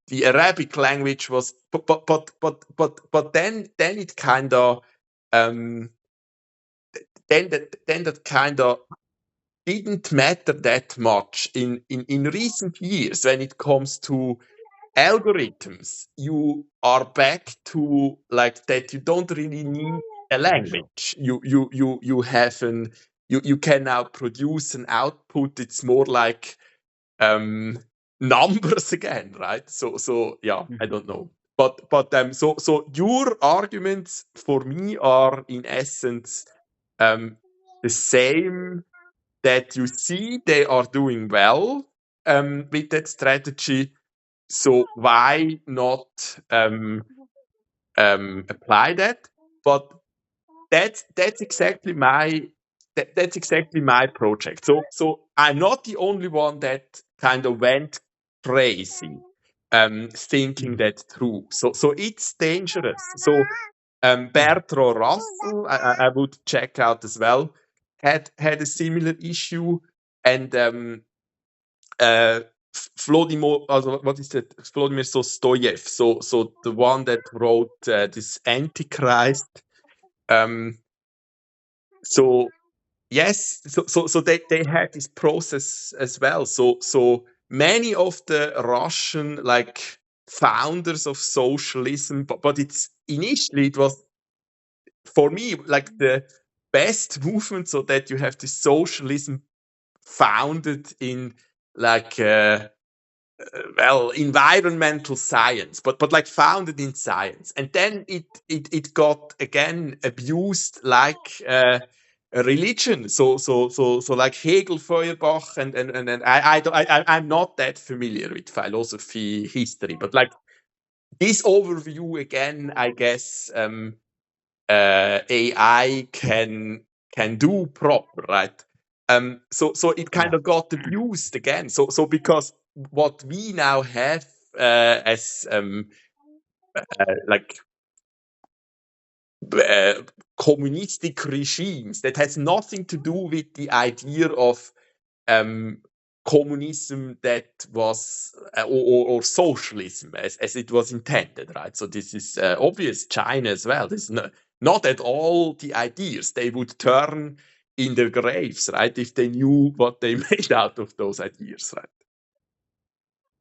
the Arabic language was, but then it kind of um, then that kind of didn't matter that much in recent years when it comes to algorithms. You are back to like that. You don't really need a language. You have an you can now produce an output. It's more like um numbers again, right? So yeah, I Mhm. don't know. So your arguments for me are in essence the same, that you see they are doing well with that strategy. So why not apply that? But that's exactly my project. So I'm not the only one that kind of went crazy thinking Mhm. that through. So it's dangerous. So Bertrand Russell, I would check out as well, had a similar issue, and uh, Vladimir, what is that? Vladimir Soloviev. So the one that wrote this Antichrist. Um, so yes, so they had this process as well. So many of the Russian like founders of socialism, but it's initially it was for me like the best movement, so that you have the socialism founded in like well, environmental science, but like founded in science, and then it got again abused like a religion. So like Hegel, Feuerbach, and I'm not that familiar with philosophy history, but like this overview again, I guess AI can do proper, right? So it kind Yeah. of got abused again. So because what we now have as like uh, communistic regimes, that has nothing to do with the idea of um, communism that was or socialism as it was intended, right? So this is obvious. China as well. This is not at all the ideas. They would turn in their graves, right, if they knew what they made out of those ideas, right?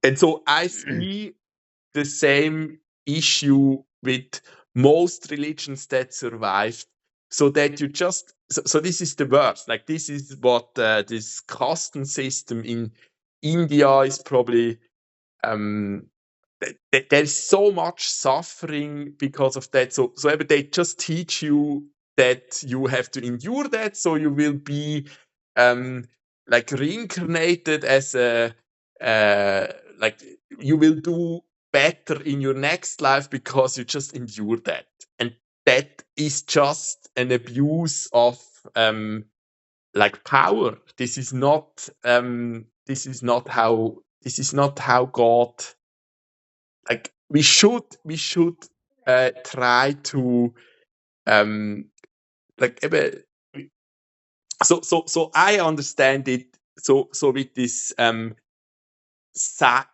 And so I see the same issue with most religions that survived, so that you just so this is the worst. Like this is what this caste system in India is probably um there's so much suffering because of that. So they just teach you that you have to endure that, so you will be um like reincarnated as a uh like you will do better in your next life because you just endure that. And that is just an abuse of like power. This is not how God, like we should try to um like so I understand it, so with this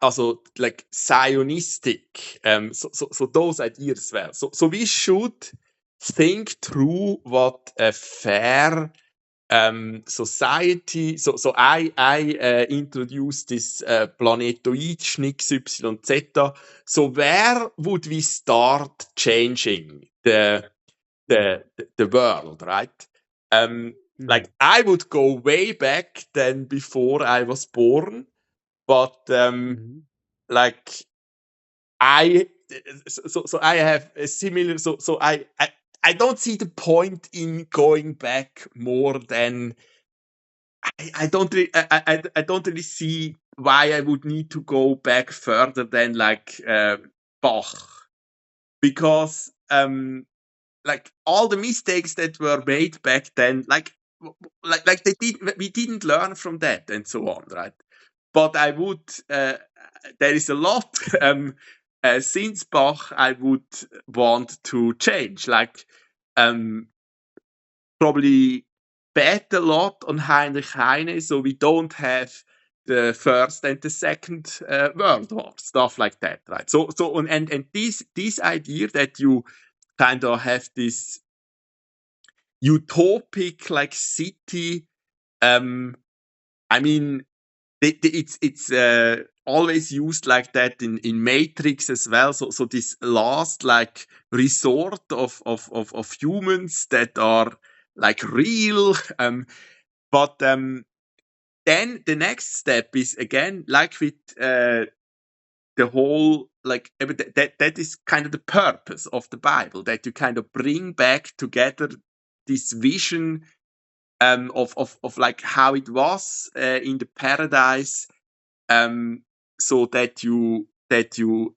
also like Zionistic so those ideas as well. So we should think through what a fair society. So I introduced this planetoid X, Y, Z. So where would we start changing the world, right? Mhm. Like I would go way back than before I was born, but Mhm. like I so I have a similar. So I don't see the point in going back more than I don't really see why I would need to go back further than like Bach, because like all the mistakes that were made back then, like we didn't learn from that and so on, right? But I would there is a lot since Bach I would want to change, like um probably bet a lot on Heinrich Heine, so we don't have the first and the second World War, stuff like that, right? And this idea that you kind of have this utopic like city. I mean, it's always used like that in Matrix as well. So this last like resort of humans that are like real, but then the next step is again like with the whole that is kind of the purpose of the Bible, that you kind of bring back together this vision of like how it was in the paradise, so that you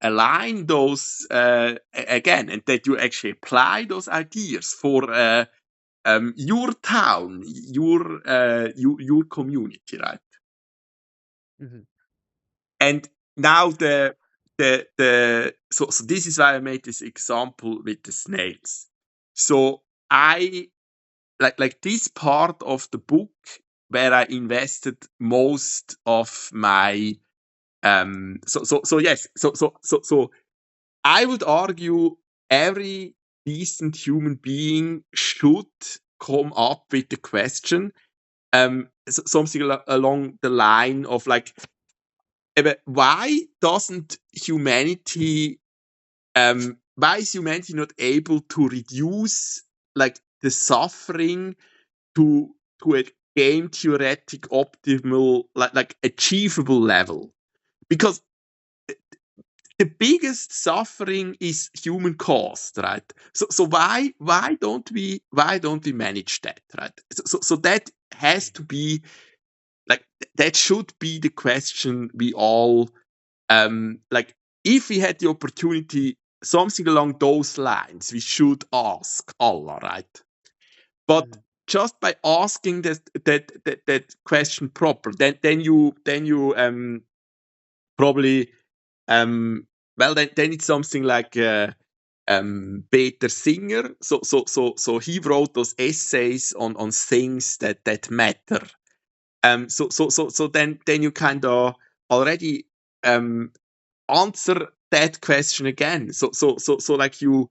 align those again, and that you actually apply those ideas for your town, your community, right? Mhm. And now so this is why I made this example with the snails. So I like this part of the book where I invested most of my so I would argue every decent human being should come up with the question, something along the line of like, why doesn't humanity, why is humanity not able to reduce like the suffering to a game theoretic optimal like achievable level? Because the biggest suffering is human caused, right? So why don't we manage that, right? So that has to be like, that should be the question we all like, if we had the opportunity, something along those lines we should ask Allah, right? But Mhm. just by asking that question proper, then you probably well, then it's something like Peter Singer. So he wrote those essays on things that matter. So then you kind of already answer that question again. So like you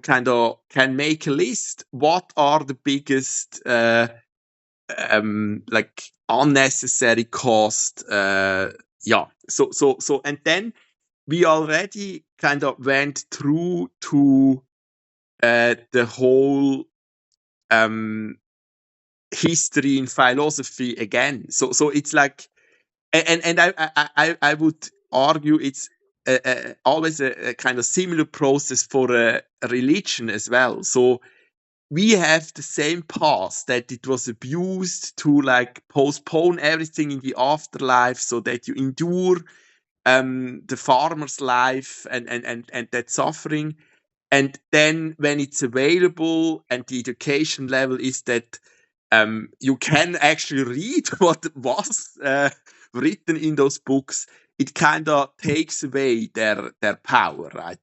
kind of can make a list. What are the biggest like unnecessary cost? Yeah. So and then we already kind of went through to the whole history in philosophy again. So it's like, and I would argue it's always a kind of similar process for a religion as well. So we have the same past, that it was abused to like postpone everything in the afterlife so that you endure the farmer's life and that suffering. And then when it's available and the education level is that you can actually read what was written in those books, it kind of takes away their power, right?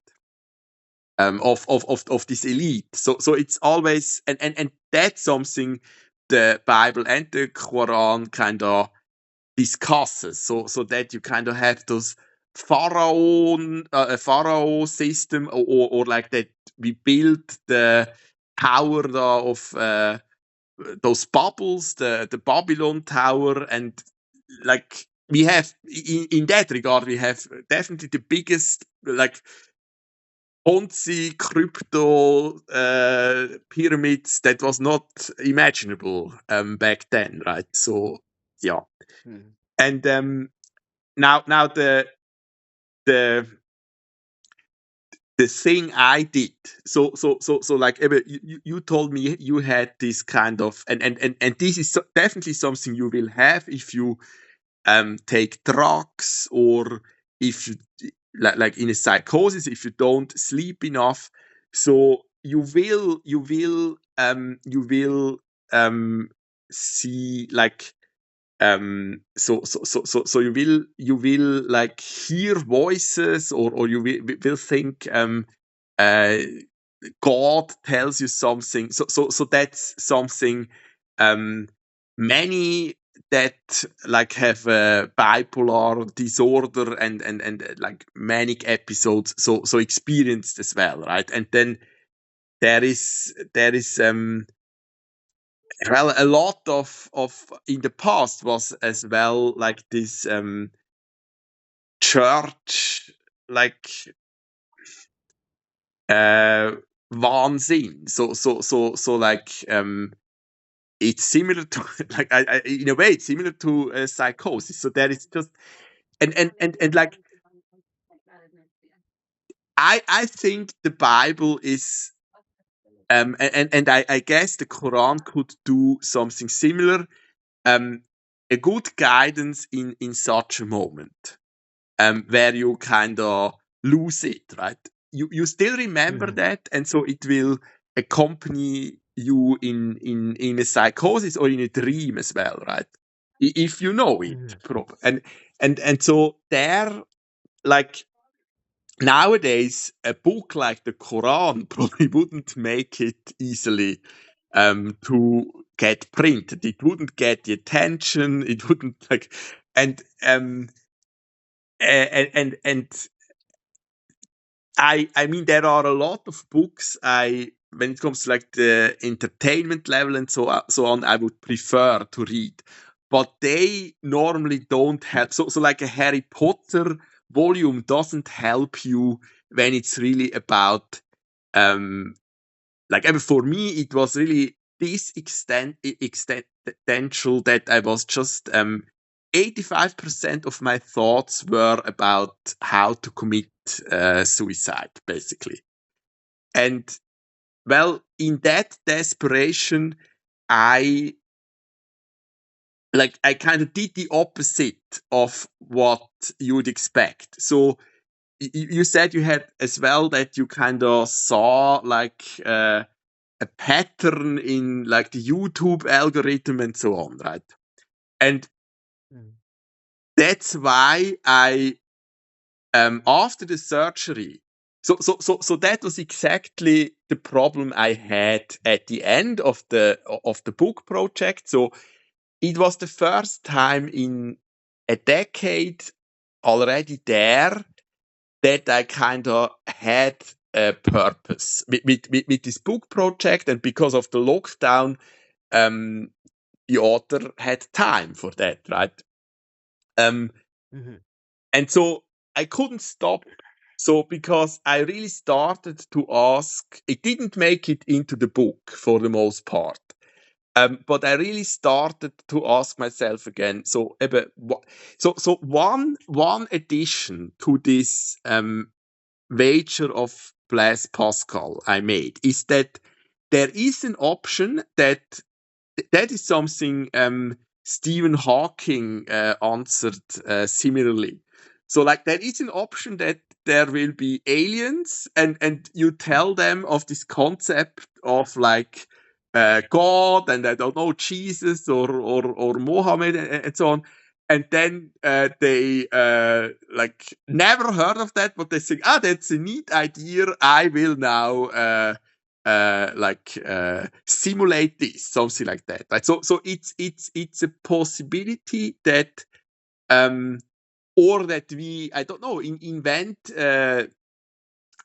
Of this elite. So it's always, and that's something the Bible and the Quran kind of discusses. So that you kind of have those a pharaoh system, or like that we built the tower of those bubbles, the Babylon Tower, and like we have in that regard, we have definitely the biggest like Ponzi crypto pyramids that was not imaginable back then, right? So yeah, Mhm. and now the the thing I did. So like Ebbe, you told me you had this kind of, and this is definitely something you will have if you take drugs, or if you like in a psychosis, if you don't sleep enough. So you will see like so you will like hear voices, or you will think uh God tells you something. So that's something um many that like have a bipolar disorder and like manic episodes so experienced as well, right? And then there is well, a lot of in the past was as well like this church like uh Wahnsinn. So like it's similar to like in a way it's similar to psychosis. So there is just and like I think the Bible is and I guess the Quran could do something similar. A good guidance in such a moment, where you kind of lose it, right? You still remember Mhm. that, and so it will accompany you in a psychosis or in a dream as well, right? If you know it, Mhm. and so there, like nowadays, a book like the Quran probably wouldn't make it easily to get printed. It wouldn't get the attention. It wouldn't like, and and I mean there are a lot of books when it comes to like the entertainment level and so on I would prefer to read, but they normally don't help. So like a Harry Potter volume doesn't help you when it's really about um like for me it was really this existential that I was just 85% of my thoughts were about how to commit suicide, basically. And well, in that desperation, I I kind of did the opposite of what you would expect. So you said you had as well that you kind of saw like a pattern in like the YouTube algorithm and so on, right? And Mhm. that's why I after the surgery, so that was exactly the problem I had at the end of the book project. So it was the first time in a decade already there that I kind of had a purpose with this book project, and because of the lockdown, um, the author had time for that, right? Um, Mhm. and so I couldn't stop. So because I really started to ask, it didn't make it into the book for the most part. But I really started to ask myself again. So, so one addition to this wager of Blaise Pascal I made is that there is an option that is something Stephen Hawking answered similarly. So, like, there is an option that there will be aliens, and you tell them of this concept of like God, and I don't know, Jesus or Mohammed and so on. And then they like never heard of that, but they think, that's a neat idea. I will now simulate this, something like that, right? So it's a possibility that or that we, I don't know, invent a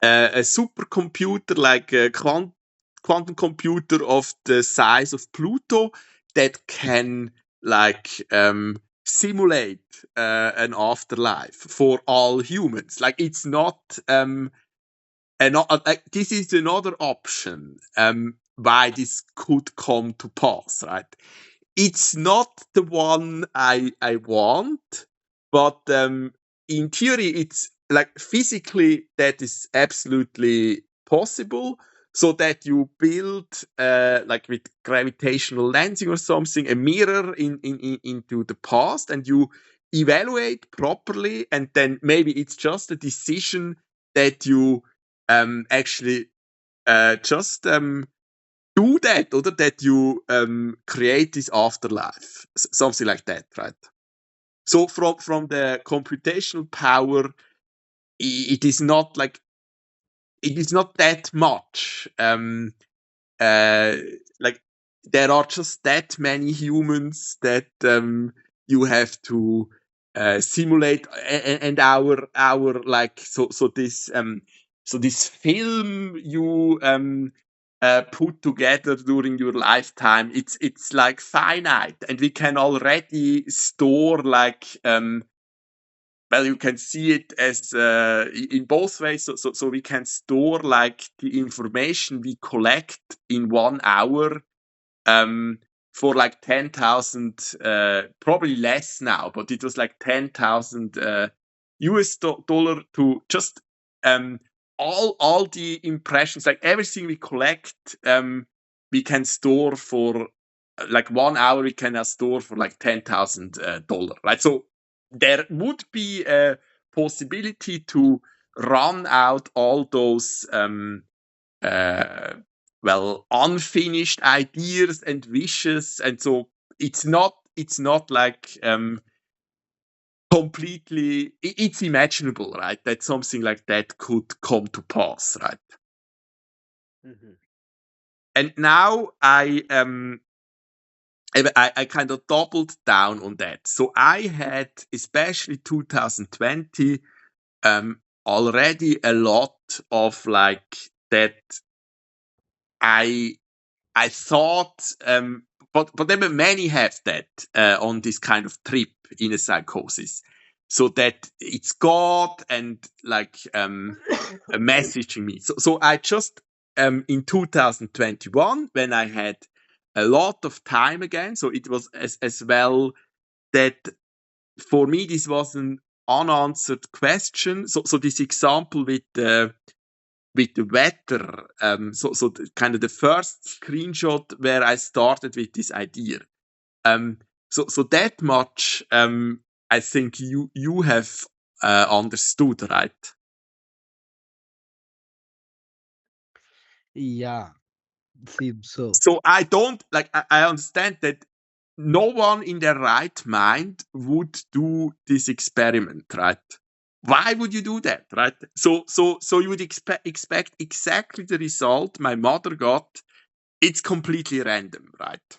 supercomputer like a quantum computer of the size of Pluto that can like simulate an afterlife for all humans. Like it's not this is another option why this could come to pass, right? It's not the one I want, but in theory, it's like physically that is absolutely possible. So that you build like with gravitational lensing or something a mirror into the past, and you evaluate properly, and then maybe it's just a decision that you actually just do that, or that you create this afterlife, something like that, right? So from the computational power, it is not like it is not that much. Uh, like there are just that many humans that you have to simulate, and our like so this film you put together during your lifetime, it's like finite, and we can already store like well, you can see it as in both ways. So we can store like the information we collect in 1 hour um, for like 10,000, probably less now, but it was like 10,000 US dollar to just all the impressions, like everything we collect, we can store for like 1 hour. We can store for like $10,000, right? So there would be a possibility to run out all those unfinished ideas and wishes, and so it's not like completely. It's imaginable, right? That something like that could come to pass, right? Mhm. And now I kind of doubled down on that. So I had, especially 2020, already a lot of like that. I thought, but then many have that on this kind of trip in a psychosis. So that it's God and like messaging me. So I just in 2021, when I had a lot of time again, so it was as well that for me this was an unanswered question. So this example with the weather, so kind of the first screenshot where I started with this idea. So that much, I think you have understood, right? Yeah, seems so. So I don't like. I understand that no one in their right mind would do this experiment, right? Why would you do that, right? So you would expect exactly the result my mother got. It's completely random, right?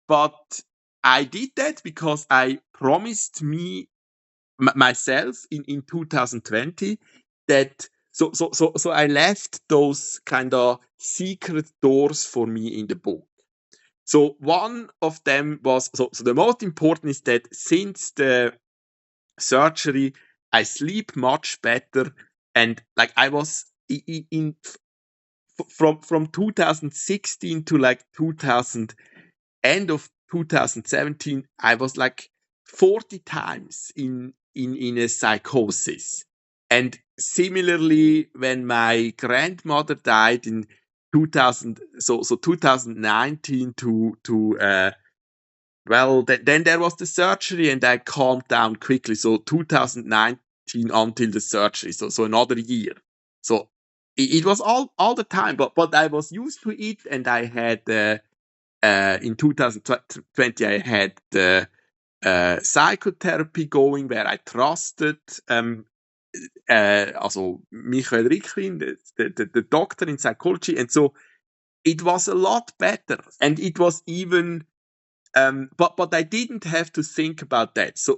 But I did that because I promised myself in 2020 that so I left those kind of secret doors for me in the book. So one of them was, so the most important is that since the surgery I sleep much better, and like I was in from 2016 to like 2000 end of 2017, I was like 40 times in a psychosis. And similarly, when my grandmother died in 2000, so 2019 to then there was the surgery, and I calmed down quickly. So 2019 until the surgery, so another year. So it was all the time, but I was used to it, and I had in 2020, I had the psychotherapy going, where I trusted also Michael Ricklin, the doctor in psychology, and so it was a lot better, and it was even. But I didn't have to think about that. So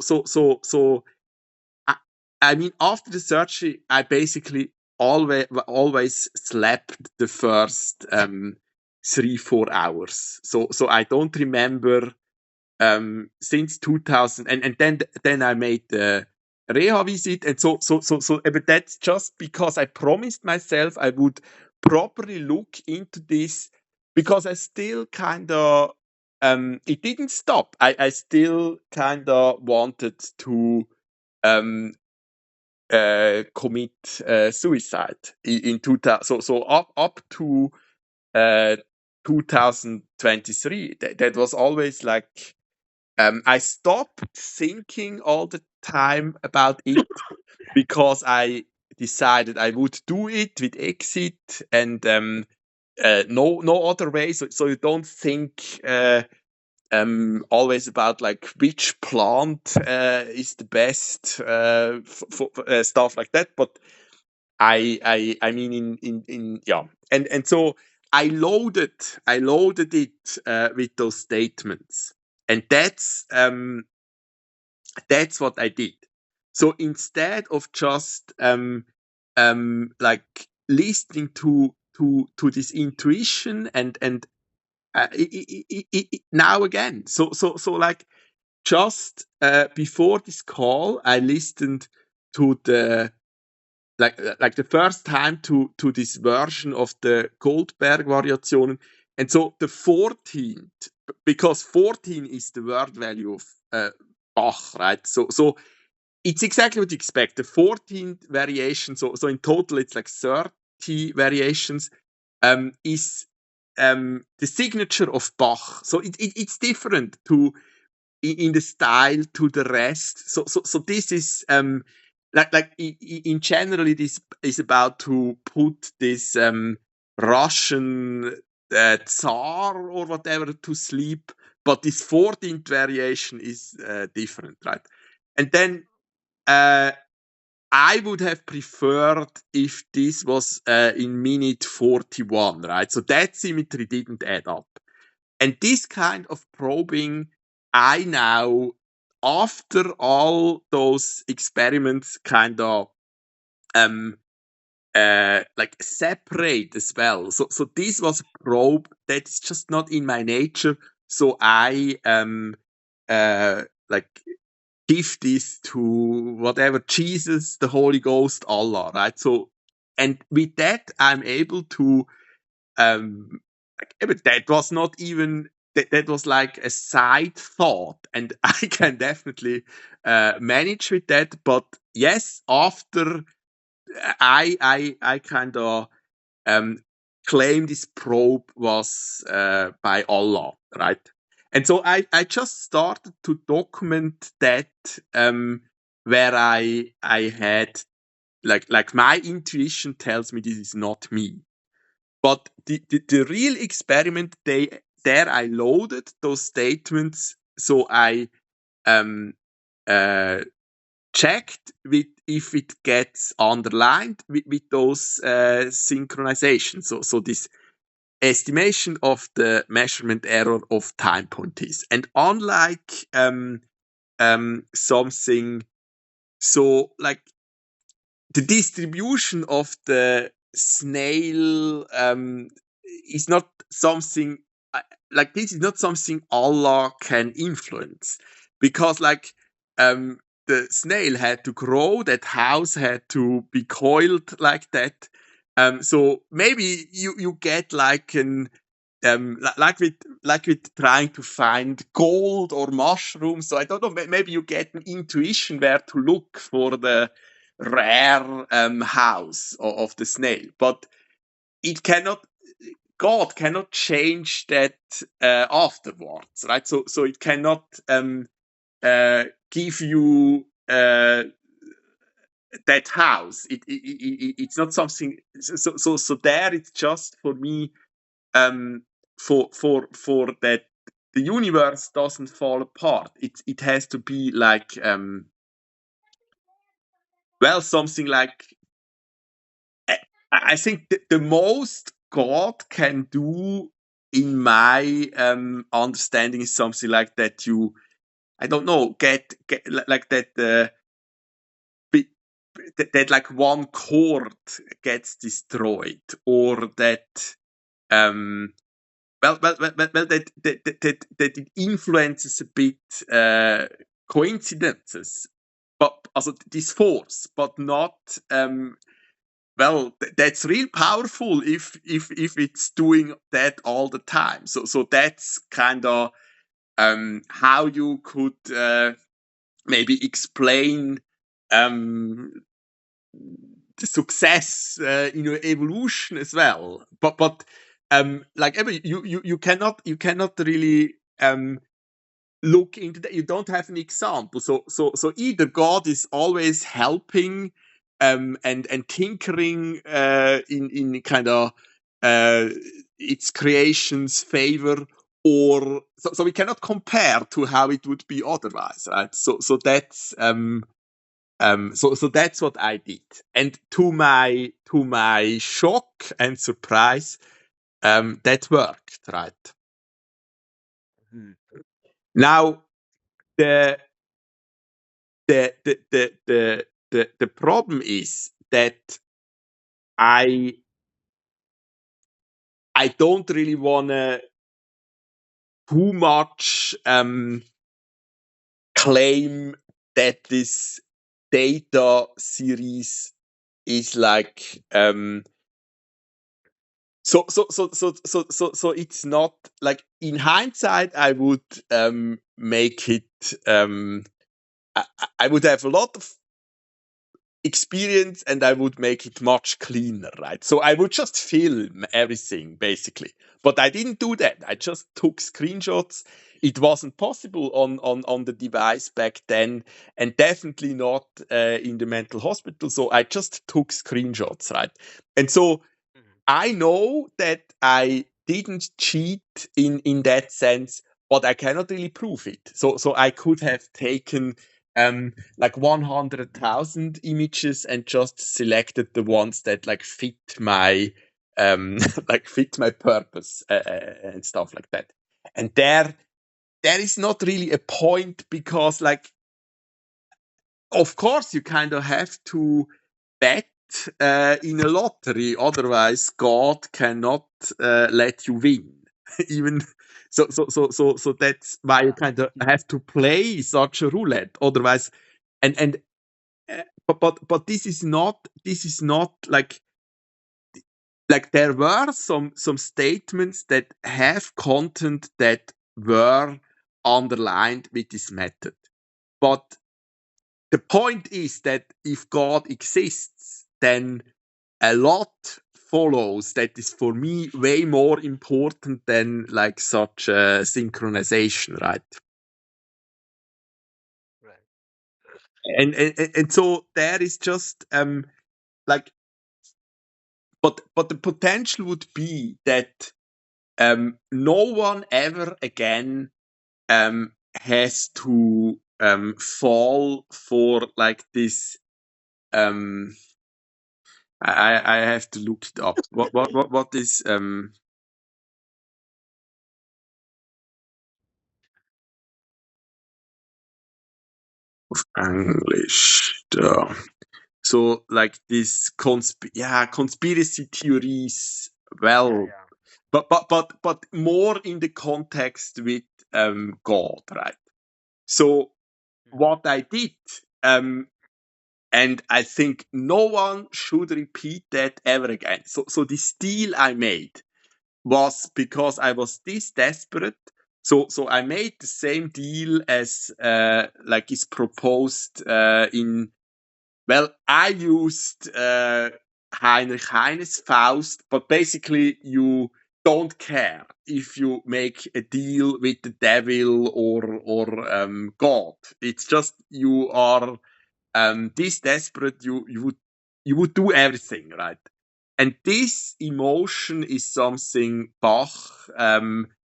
I, I mean, after the surgery, I basically always slept the first 3-4 hours. So I don't remember since 2000, and then I made the reha visit, and but that's just because I promised myself I would properly look into this, because I still kind of it didn't stop. I still kind of wanted to um commit suicide in 2000. So up to uh 2023, that was always like I stopped thinking all the time about it, because I decided I would do it with exit, and no other way. So you don't think always about like which plant is the best for stuff like that. But I mean in yeah, and so I loaded it with those statements, and that's what I did. So instead of just like listening to this intuition, and now again, so like just before this call, I listened to the like the first time to this version of the Goldberg Variationen. And so the 14th, because 14 is the word value of Bach, right? So it's exactly what you expect. The 14th variation, so in total it's like 30 variations, is the signature of Bach. So it's different in the style to the rest. So this is in general it is about to put this Russian Tsar or whatever to sleep, but this 14th variation is different, right? And then I would have preferred if this was in minute 41, right? So that symmetry didn't add up. And this kind of probing, I now, after all those experiments, kind of like separate as well. So this was a probe that's just not in my nature. So I like give this to whatever Jesus, the Holy Ghost, Allah, right? So, and with that, I'm able to but that was not even that was like a side thought, and I can definitely manage with that. But yes, after I kind of claim this probe was by Allah, right? And so I just started to document that where I had like my intuition tells me this is not me. But the real experiment, there I loaded those statements, so I uh, checked if it gets underlined with those synchronizations. So this estimation of the measurement error of time point is, and unlike something, so like the distribution of the snail is not something like this is not something Allah can influence, because like the snail had to grow, that house had to be coiled like that. So maybe you get like an like with trying to find gold or mushrooms. So I don't know, maybe you get an intuition where to look for the rare house of the snail, but it cannot. God cannot change that afterwards, right? So it cannot give you that house. It's not something. So there, it's just for me for that the universe doesn't fall apart. It has to be like well, something like I think the most God can do, in my understanding, is something like that. I don't know, get like that. That like one chord gets destroyed, or that that it influences a bit coincidences, but also this force, but not that's real powerful if it's doing that all the time. So that's kind of how you could maybe explain the success in your evolution as well. But like you cannot really look into that. You don't have an example. So either God is always helping and tinkering in kind of its creation's favor, or so we cannot compare to how it would be otherwise, right? So that's so that's what I did, and to my shock and surprise, that worked, right? Now the the problem is that I I don't really wanna too much claim that this data series is like So it's not like, in hindsight I would make it I would have a lot of experience and I would make it much cleaner, right? So I would just film everything basically. But I didn't do that. I just took screenshots. It wasn't possible on the device back then, and definitely not in the mental hospital. So I just took screenshots, right? And so I know that I didn't cheat in that sense, but I cannot really prove it. So I could have taken like 100,000 images and just selected the ones that like fit my like fit my purpose and stuff like that. And there is not really a point, because like, of course you kind of have to bet in a lottery, otherwise God cannot let you win. Even so that's why you kind of have to play such a roulette, otherwise. And but this is not like there were some statements that have content that were underlined with this method, but the point is that if God exists, then a lot follows that is for me way more important than like such a synchronization, right? And so there is just like, but the potential would be that no one ever again has to fall for like this. I have to look it up. What is English? So like this conspiracy theories. Well, but more in the context with God, right? So what I did, and I think no one should repeat that ever again. So this deal I made was because I was this desperate. So I made the same deal as like is proposed in. Well, I used Heinrich Heine's Faust, but basically you don't care if you make a deal with the devil or God. It's just you are this desperate, you would do everything, right? And this emotion is something Bach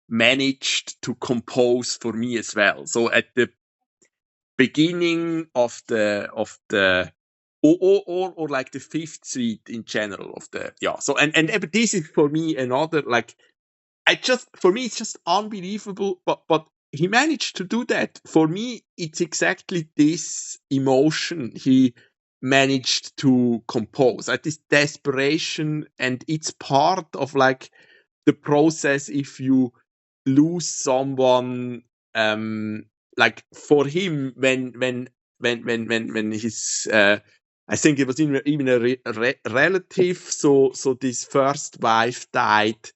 managed to compose for me as well. So at the beginning of the or like the fifth suite in general of the, yeah. So and but this is for me another like, for me it's just unbelievable, but he managed to do that. For me, it's exactly this emotion he managed to compose at this desperation, and it's part of like the process if you lose someone. Like for him, when his I think it was even a relative, so this first wife died.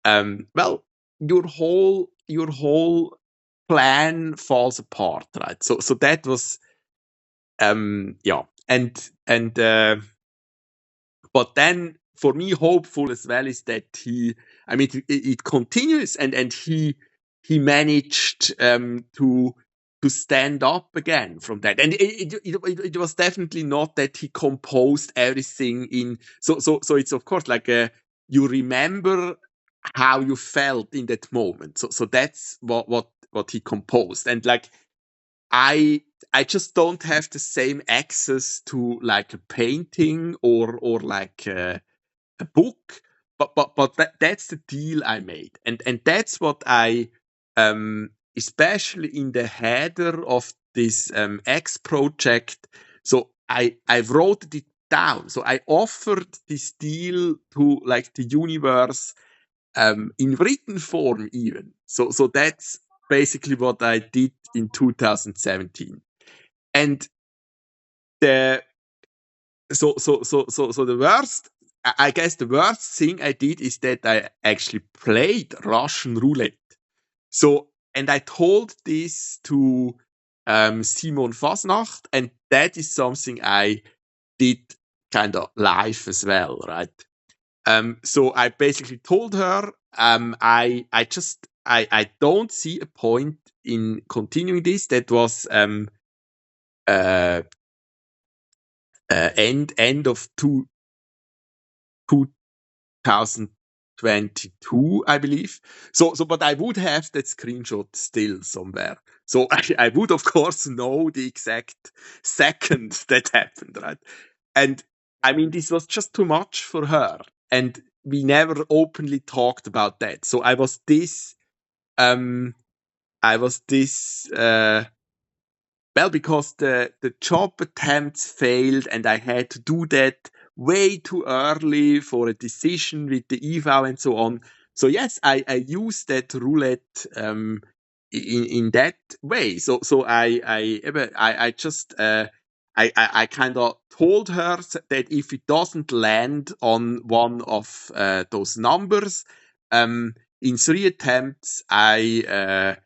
Well, your whole plan falls apart, right? So that was yeah, and but then for me hopeful as well is that I mean it continues, and he managed to stand up again from that. And it was definitely not that he composed everything in, so it's of course like you remember how you felt in that moment, so that's what he composed. And like I just don't have the same access to like a painting or like a book, but that's the deal I made, and that's what I especially in the header of this X project. So I wrote it down. So I offered this deal to like the universe in written form even. So that's basically what I did in 2017. And the so the worst I guess the worst thing I did is that I actually played Russian roulette. So, and I told this to Simon Fasnacht, and that is something I did kind of live as well, right? So I basically told her, I don't see a point in continuing this. That was uh, end of 2022, I believe. But I would have that screenshot still somewhere. So I would, of course, know the exact second that happened, right? And I mean, this was just too much for her. And we never openly talked about that. So um, well, because the job attempts failed and I had to do that way too early for a decision with the eval and so on. So yes, I used that roulette in that way. So I just I kind of told her that if it doesn't land on one of those numbers, in 3 attempts I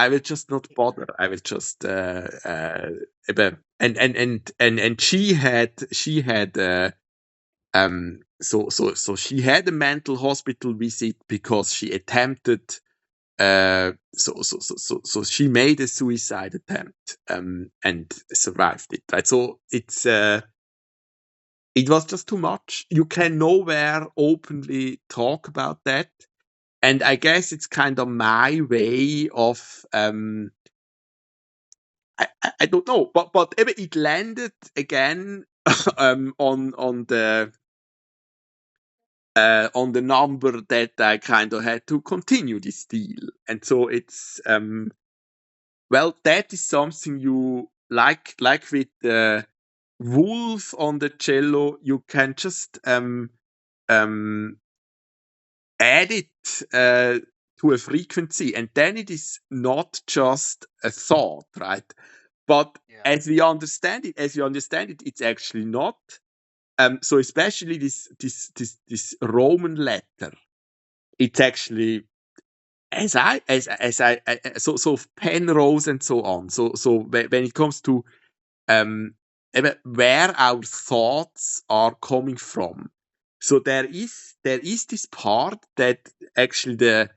will just not bother. I will just and she had a mental hospital visit because she attempted so she made a suicide attempt and survived it, right? So it was just too much. You can nowhere openly talk about that. And I guess it's kind of my way of I don't know, but it landed again on the number that I kind of had to continue this deal, and so it's well, that is something you like with the wolf on the cello. You can just um, add it to a frequency, and then it is not just a thought, right? But Yeah. as you understand it, it's actually not. So especially this Roman letter, it's actually so pen rows and so on. So when it comes to where our thoughts are coming from, so there is this part that actually the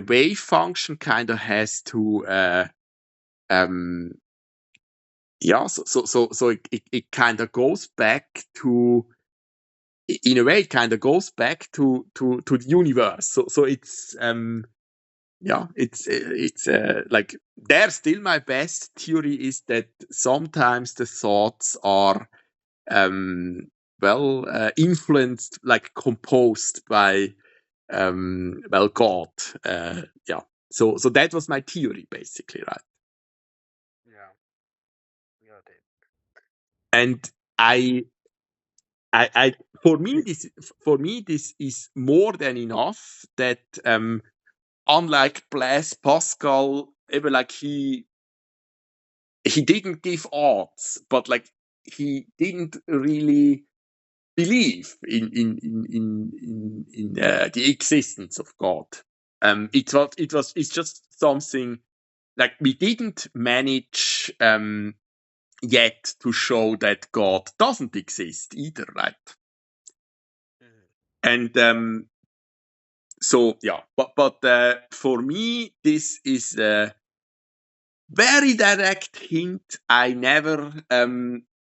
wave function kind of has to it kind of goes back to, in a way, it kind of goes back to the universe. So it's it's like there still my best theory is that sometimes the thoughts are influenced, like composed by God. Yeah. So that was my theory basically, right? Yeah. Got it. And I for me this is more than enough that unlike Blaise Pascal, even like he didn't give odds, but like he didn't really believe in the existence of God. It's just something like we didn't manage yet to show that God doesn't exist either, right? And so yeah, but for me this is a very direct hint. I never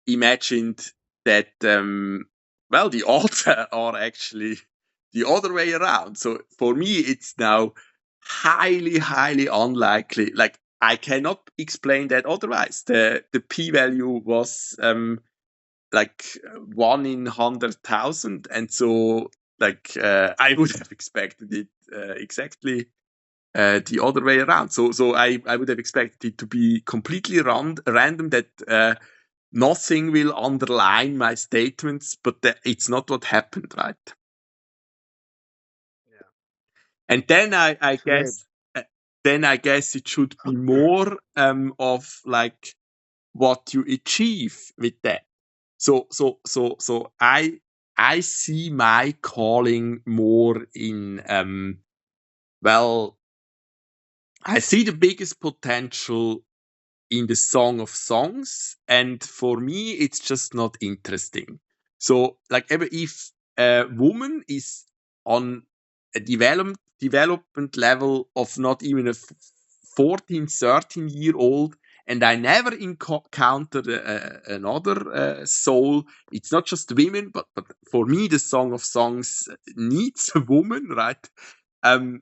imagined that the odds are actually the other way around. So for me it's now highly unlikely. Like I cannot explain that otherwise. The p-value was like 1 in 100,000, and so like I would have expected it exactly the other way around. So I would have expected it to be completely random, that nothing will underline my statements, but it's not what happened, right? Yeah. And then I It's great. guess it should be more of like what you achieve with that. So I see my calling more in well, I see the biggest potential in the Song of Songs, and for me, it's just not interesting. So, like, even if a woman is on a development level of not even a 14, 13-year old, and I never encountered another soul, it's not just women, but for me, the Song of Songs needs a woman, right? Um,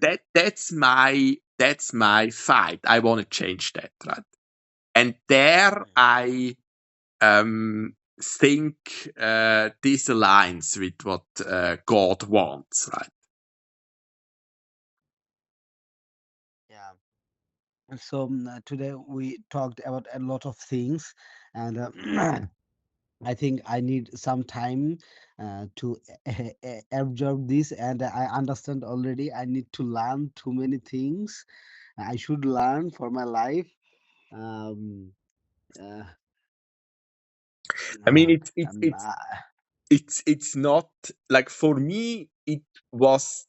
that's my fight. I want to change that, right? And there I think this aligns with what God wants, right? Yeah. And so today we talked about a lot of things, and I think I need some time to absorb this, and I understand already. I need to learn too many things. I should learn for my life. Um, uh, I mean, uh, it's it's um, it's uh, it's it's not like, for me. It was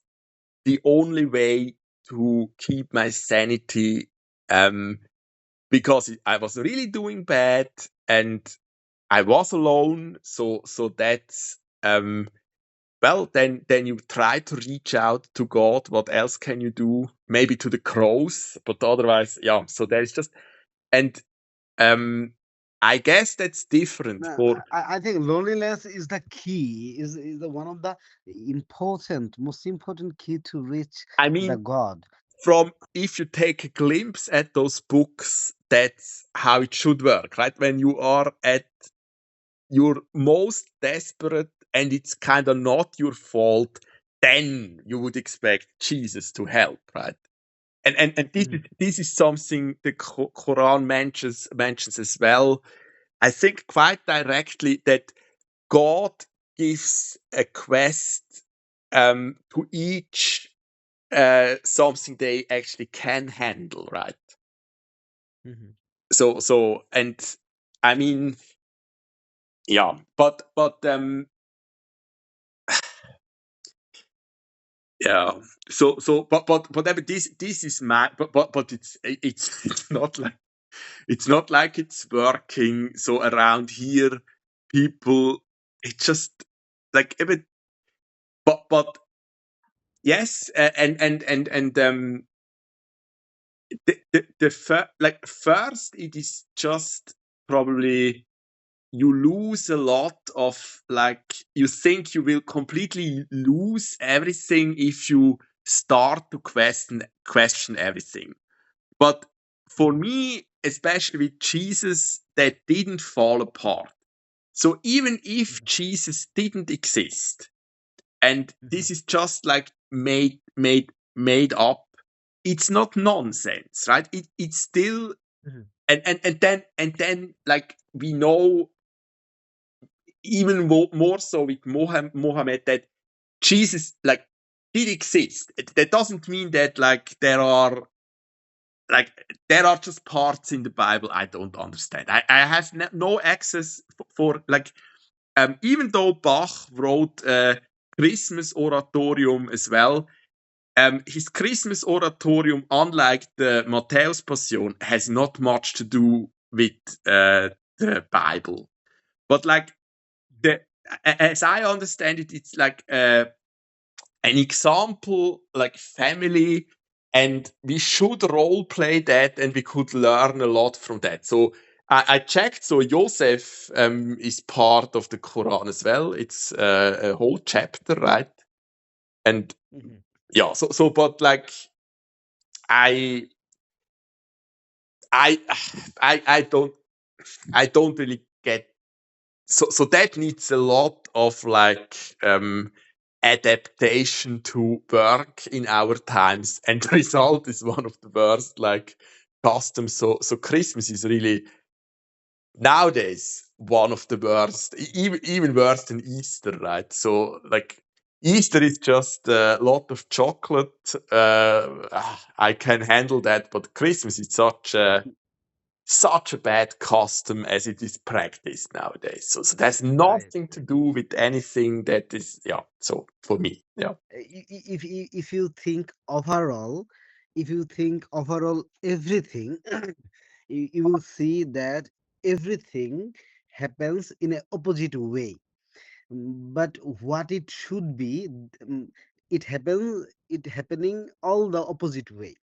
the only way to keep my sanity, because I was really doing bad and I was alone. So that's well, then you try to reach out to God. What else can you do? Maybe to the cross, but otherwise, yeah. So there's just, and um, I guess that's different no, for. I think loneliness is the key. Is the one of the most important key to reach I the mean, God. from if you take a glimpse at those books, that's how it should work, right? When you are at your most desperate and it's kind of not your fault, then you would expect Jesus to help, right? And this is something the Quran mentions as well. I think quite directly that God gives a quest to each something they actually can handle, right? Mhm. So and I mean, yeah, but yeah. But I mean, this is my, but it's not like, it's working. So around here, people, it's just like a bit, but yes, and like first it is just probably you lose a lot of, like, you think you will completely lose everything if you start to question everything. But for me, especially with Jesus, that didn't fall apart. So even if Jesus didn't exist, and Mhm. this is just like made up, it's not nonsense, right? It's still, Mhm. and then like we know even more so with Mohammed, that Jesus like did exist. That doesn't mean that like there are just parts in the Bible I don't understand. I have no access for like, even though Bach wrote Christmas oratorium as well. His Christmas oratorium, unlike the Matthäus Passion, has not much to do with the Bible. But like, the as I understand it, it's like an example, like family, and we should role play that, and we could learn a lot from that. So I checked. So Joseph is part of the Quran as well. It's a whole chapter, right? And Mhm. yeah, but like I I I don't really get. So that needs a lot of like adaptation to work in our times, and the result is one of the worst like customs. So Christmas is really nowadays one of the worst, even worse than Easter, right? So like, Easter is just a lot of chocolate. I can handle that, but Christmas is such a bad custom as it is practiced nowadays. So there's Right. nothing to do with anything that is, yeah. So for me, yeah. If you think overall, if you think overall everything, you will see that everything happens in an opposite way. But what it should be, it happening all the opposite way,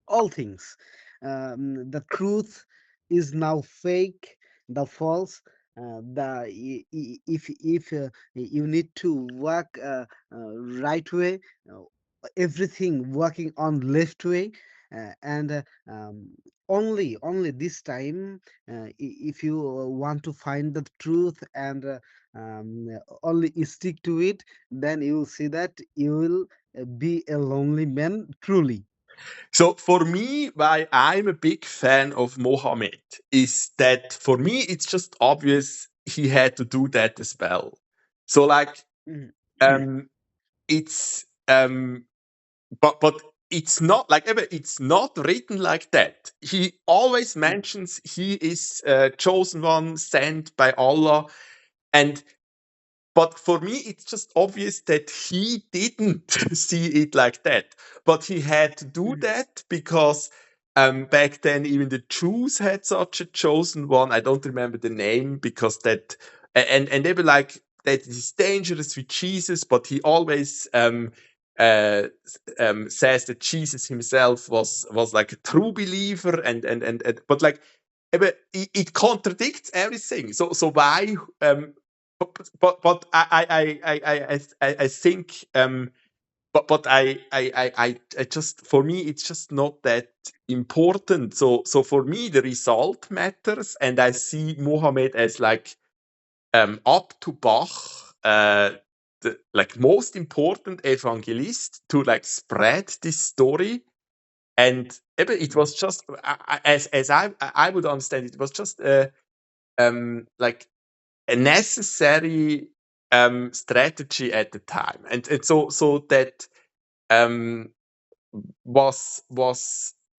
all things. The truth is now fake, the false. If you need to work right way, uh, everything working on left way, and only this time, if you want to find the truth and only stick to it, then you will see that you will be a lonely man truly. So for me, why I'm a big fan of Mohammed is that for me it's just obvious he had to do that as well. So like Mhm. um it's but it's not like it's not written like that. He always Mm, mentions he is chosen one sent by Allah, and but for me, it's just obvious that he didn't see it like that. But he had to do mhm, that because back then, even the Jews had such a chosen one. I don't remember the name because that, and they were like, that is dangerous with Jesus, but he always says that Jesus himself was like a true believer, and but like, it contradicts everything. So why? But I think but I just for me it's just not that important. So for me the result matters, and I see Mohammed as like up to Bach the like most important evangelist to like spread this story. And it mhm, was just as I would understand it was just like a necessary strategy at the time, and so that um, was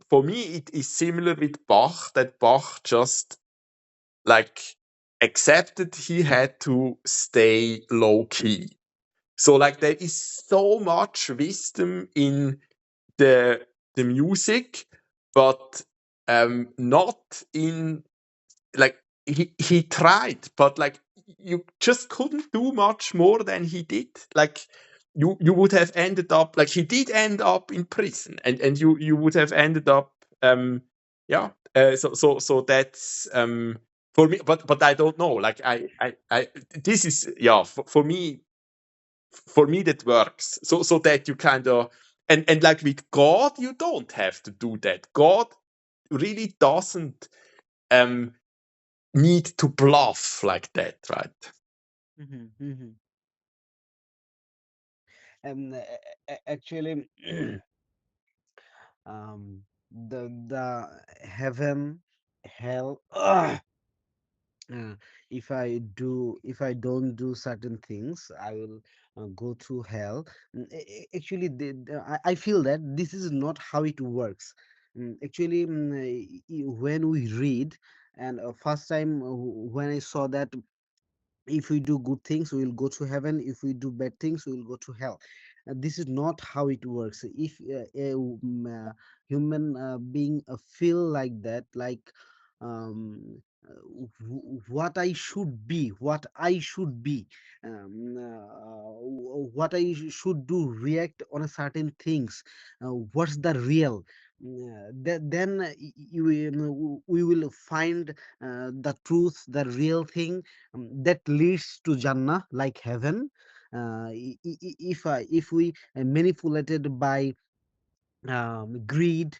for me it is similar with Bach, that Bach just like accepted he had to stay low key. So like there is so much wisdom in the music, but not in like he tried, but like you just couldn't do much more than he did. Like you would have ended up like he did end up in prison, and you would have ended up yeah. So that's for me, but I don't know. Like I this is yeah for me that works. So that you kind of and like with God, you don't have to do that. God really doesn't um need to bluff like that, right? mhm, mhm. Actually, the heaven, hell. If I don't do certain things, I will go to hell. Actually, I feel that this is not how it works. Actually, when we read, and first time when I saw that if we do good things we will go to heaven, if we do bad things we will go to hell. This is not how it works. If human being feel like that, like what I should be, what I should do, react on a certain things, what's the real, then we will find the truth, the real thing, that leads to Jannah, like heaven. If we manipulated by greed,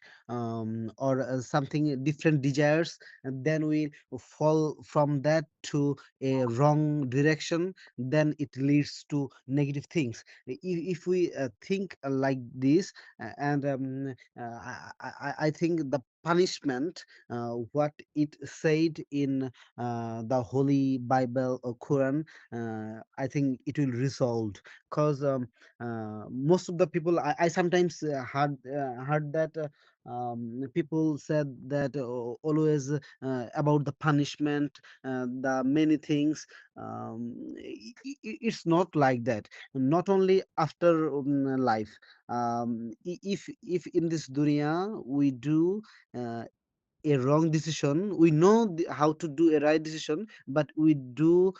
or something different desires, and then we fall from that to a wrong direction, then it leads to negative things. If we think like this, and I think the punishment, what it said in the Holy Bible or Quran, I think it will resolve, because most of the people I sometimes heard that. People said that always about the punishment, the many things. It's not like that. Not only after life. If in this dunya we do a wrong decision, we know how to do a right decision, but we do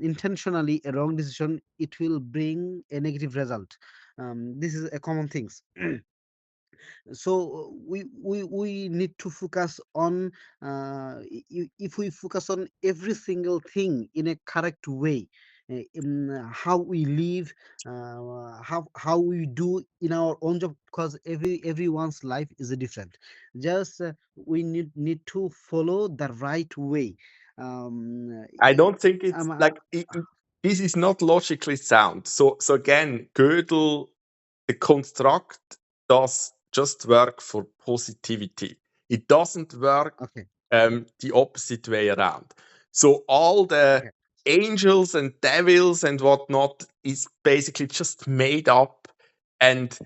intentionally a wrong decision, it will bring a negative result. This is a common things. So we need to focus on, if we focus on every single thing in a correct way, in how we live, how we do in our own job, because everyone's life is different. Just we need to follow the right way. I don't think it's Um, like this is not logically sound. So again, Gödel, the construct does just work for positivity. It doesn't work okay, the opposite way around. So all the okay. angels and devils and whatnot is basically just made up, and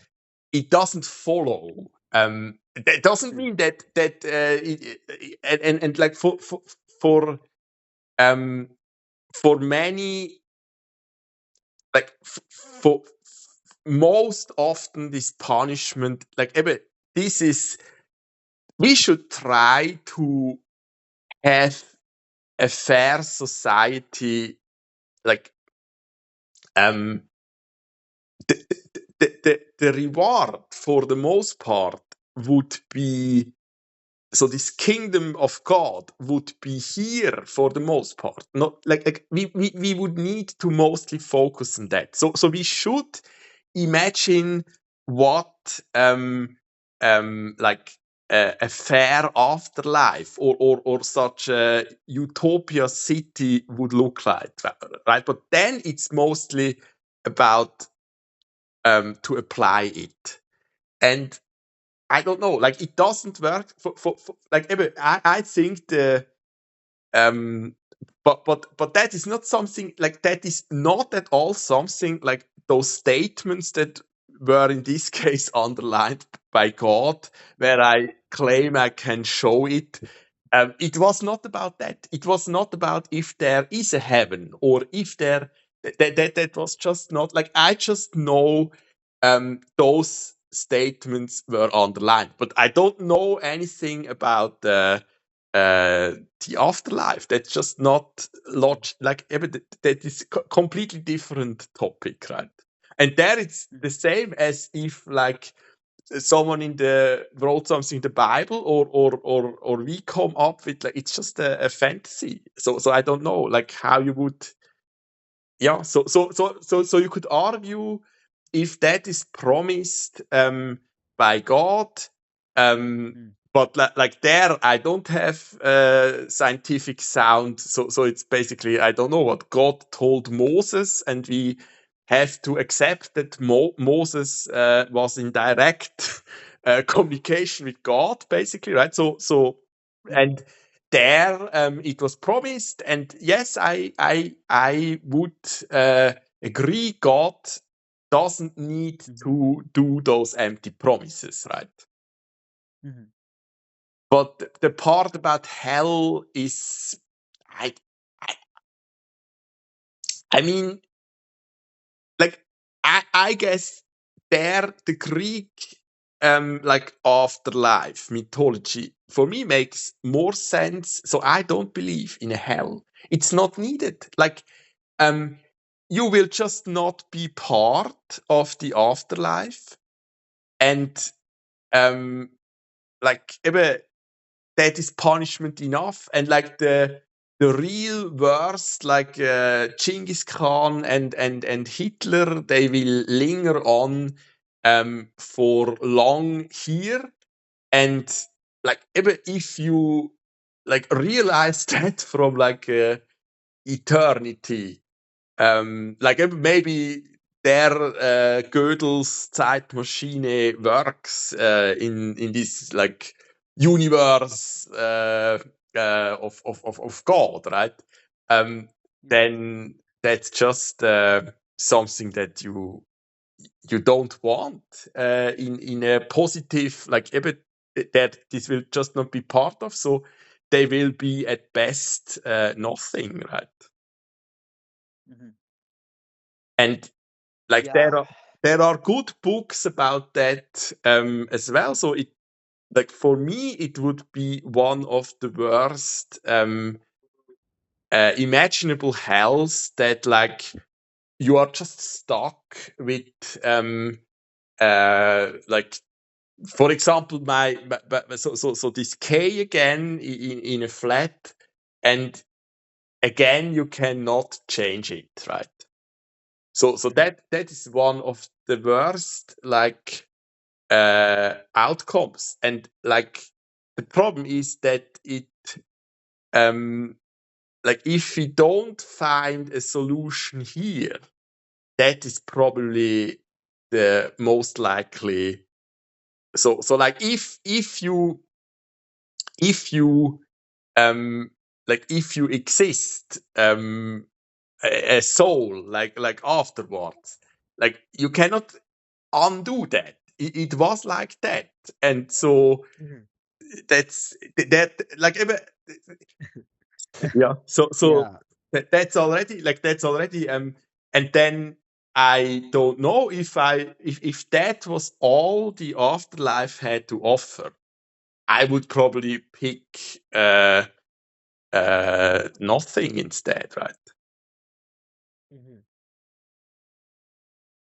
it doesn't follow. That doesn't Mm, mean and like for um for many, like for most often this punishment, like this is, we should try to have a fair society. Like um the reward for the most part would be, so this kingdom of God would be here for the most part. Not like we would need to mostly focus on that. So we should imagine what like a fair afterlife, or such a utopia city would look like, right? But then it's mostly about to apply it. And I don't know, like it doesn't work for like I think the um but that is not something, like that is not at all something like those statements that were in this case underlined by God, where I claim I can show it. It was not about that. It was not about if there is a heaven, or if there, that was just not like, I just know those statements were underlined, but I don't know anything about the afterlife. That's just not like that is completely different topic, right? And there it's the mhm, same as if like someone in the wrote something in the Bible, or we come up with, like, it's just a fantasy. So I don't know like how you would, yeah. So you could argue if that is promised by God, um, mm, but like there, I don't have scientific sound. So it's basically, I don't know what God told Moses, and we have to accept that Moses was in direct communication with God, basically, right? So mm, and there it was promised, and yes, I would agree, God doesn't need mhm, to do those empty promises, right? mhm, But the part about hell is, I I, I mean, like I guess there the Greek like afterlife mythology for me makes more sense. So I don't believe in a hell. It's not needed. Like um you will just not be part of the afterlife, and um like that is punishment enough. And like the real worst, like Genghis Khan and Hitler, they will linger on for long here. And like if you like realize that from like eternity, like maybe der Gödel's Zeitmaschine works in this like universe of God, right? Um, mhm, then that's just something that you don't want in a positive, like that this will just not be part of. So they will be at best nothing, right? And like Yeah. there are good books about that as well. So it like for me it would be one of the worst imaginable hells that like you are just stuck with like for example so this K again in a flat, and again you cannot change it, right? So that is one of the worst like outcomes. And like the problem is that it like if we don't find a solution here, that is probably the most likely. So like if you like if you exist a soul like afterwards, like you cannot undo that. It was like that, and so that's that like yeah. So Yeah. that's already and then I don't know if that was all the afterlife had to offer, I would probably pick nothing instead, right?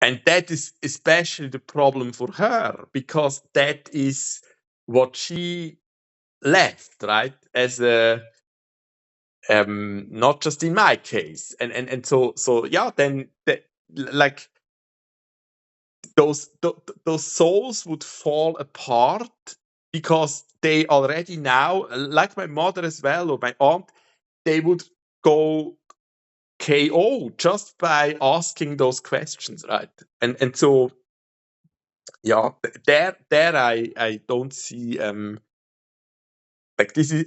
And that is especially the problem for her, because that is what she left, right? As a not just in my case, and so yeah, then like those souls would fall apart because they already now, like my mother as well or my aunt, they would go KO just by asking those questions, right? And so yeah, there I don't see like this is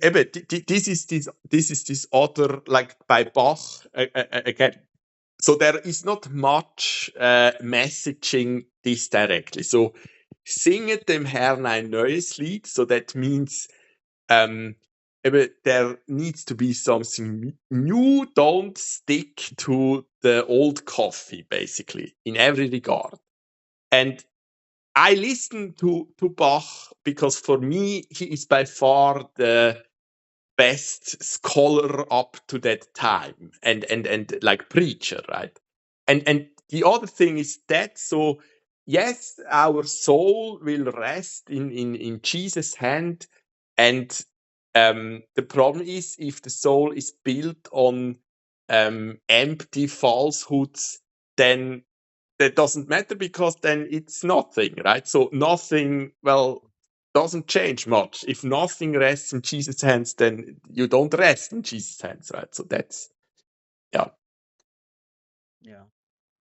this is this other like by Bach again. So there is not much messaging this directly. So singet dem Herrn ein neues Lied. So that means there needs to be something new. Don't stick to the old coffee, basically, in every regard. And I listen to Bach because for me, he is by far the best scholar up to that time and like preacher, right? And the other thing is that, so yes, our soul will rest in Jesus' hand, and the problem is if the soul is built on empty falsehoods, then that doesn't matter because then it's nothing, right? So nothing, well, doesn't change much. If nothing rests in Jesus' hands, then you don't rest in Jesus' hands, right? So that's, yeah. Yeah.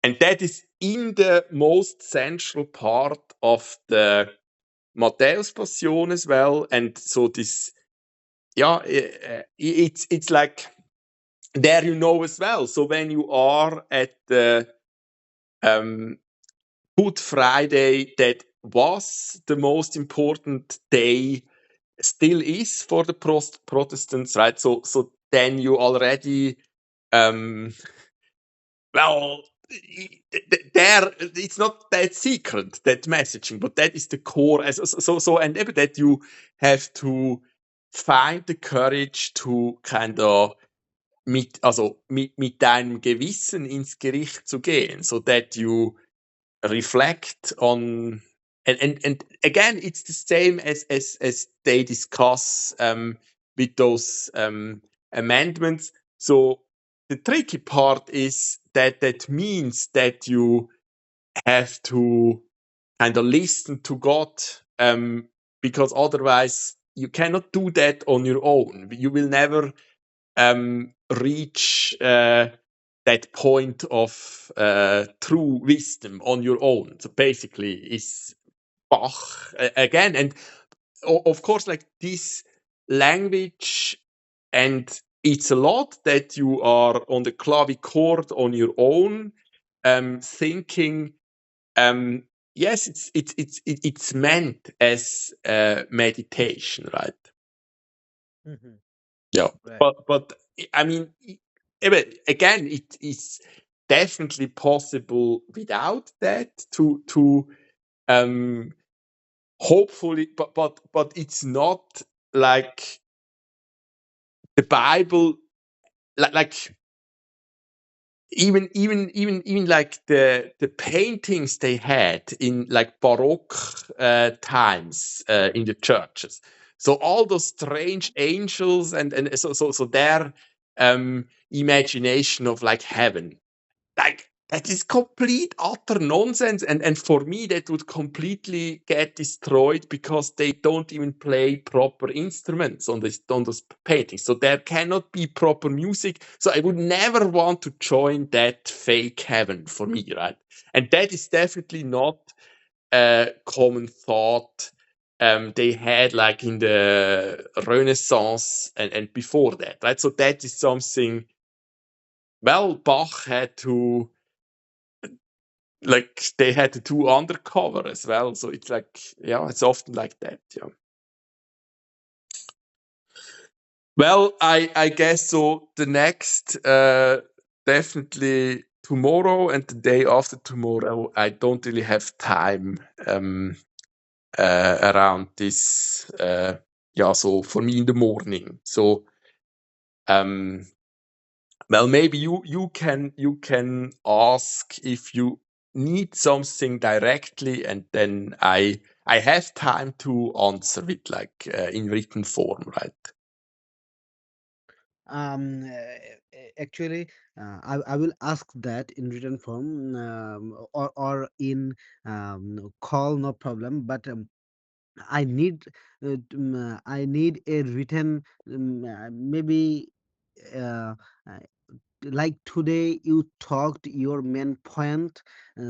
And that is in the most central part of the Matthäus Passion as well. And so this, yeah, it's like there you know as well. So when you are at the Good Friday, that was the most important day, still is for the Protestants, right? So then you already, well, there it's not that secret, that messaging, but that is the core. So and even that you have to find the courage to kind of mit deinem Gewissen ins Gericht zu gehen, so that you reflect on, and again it's the same as they discuss with those amendments. So the tricky part is that means that you have to kind of listen to God, because otherwise you cannot do that on your own. You will never reach that point of true wisdom on your own. So basically, is Bach again, and of course, like this language, and it's a lot that you are on the clavichord on your own, thinking. yes, it's meant as meditation, right? Yeah, Right. but I mean, again, it is definitely possible without that to um hopefully, but it's not like the Bible, like even like the paintings they had in like Baroque times in the churches. So all those strange angels and so their imagination of like heaven, like that is complete utter nonsense, and for me that would completely get destroyed because they don't even play proper instruments on those paintings, so there cannot be proper music, so I would never want to join that fake heaven for me, right? And that is definitely not a common thought they had like in the Renaissance and before that, right? So that is something, well, Bach had to, like, they had to do undercover as well. So it's like, yeah, it's often like that. Yeah. Well, I guess so. The next, definitely tomorrow and the day after tomorrow, I don't really have time around this. Yeah, so for me in the morning. So, um, well, maybe you can ask if you need something directly, and then I have time to answer it like in written form, right? Actually, I will ask that in written form, or in call, no problem. But I need I need a written, maybe, uh, uh, like today you talked your main point,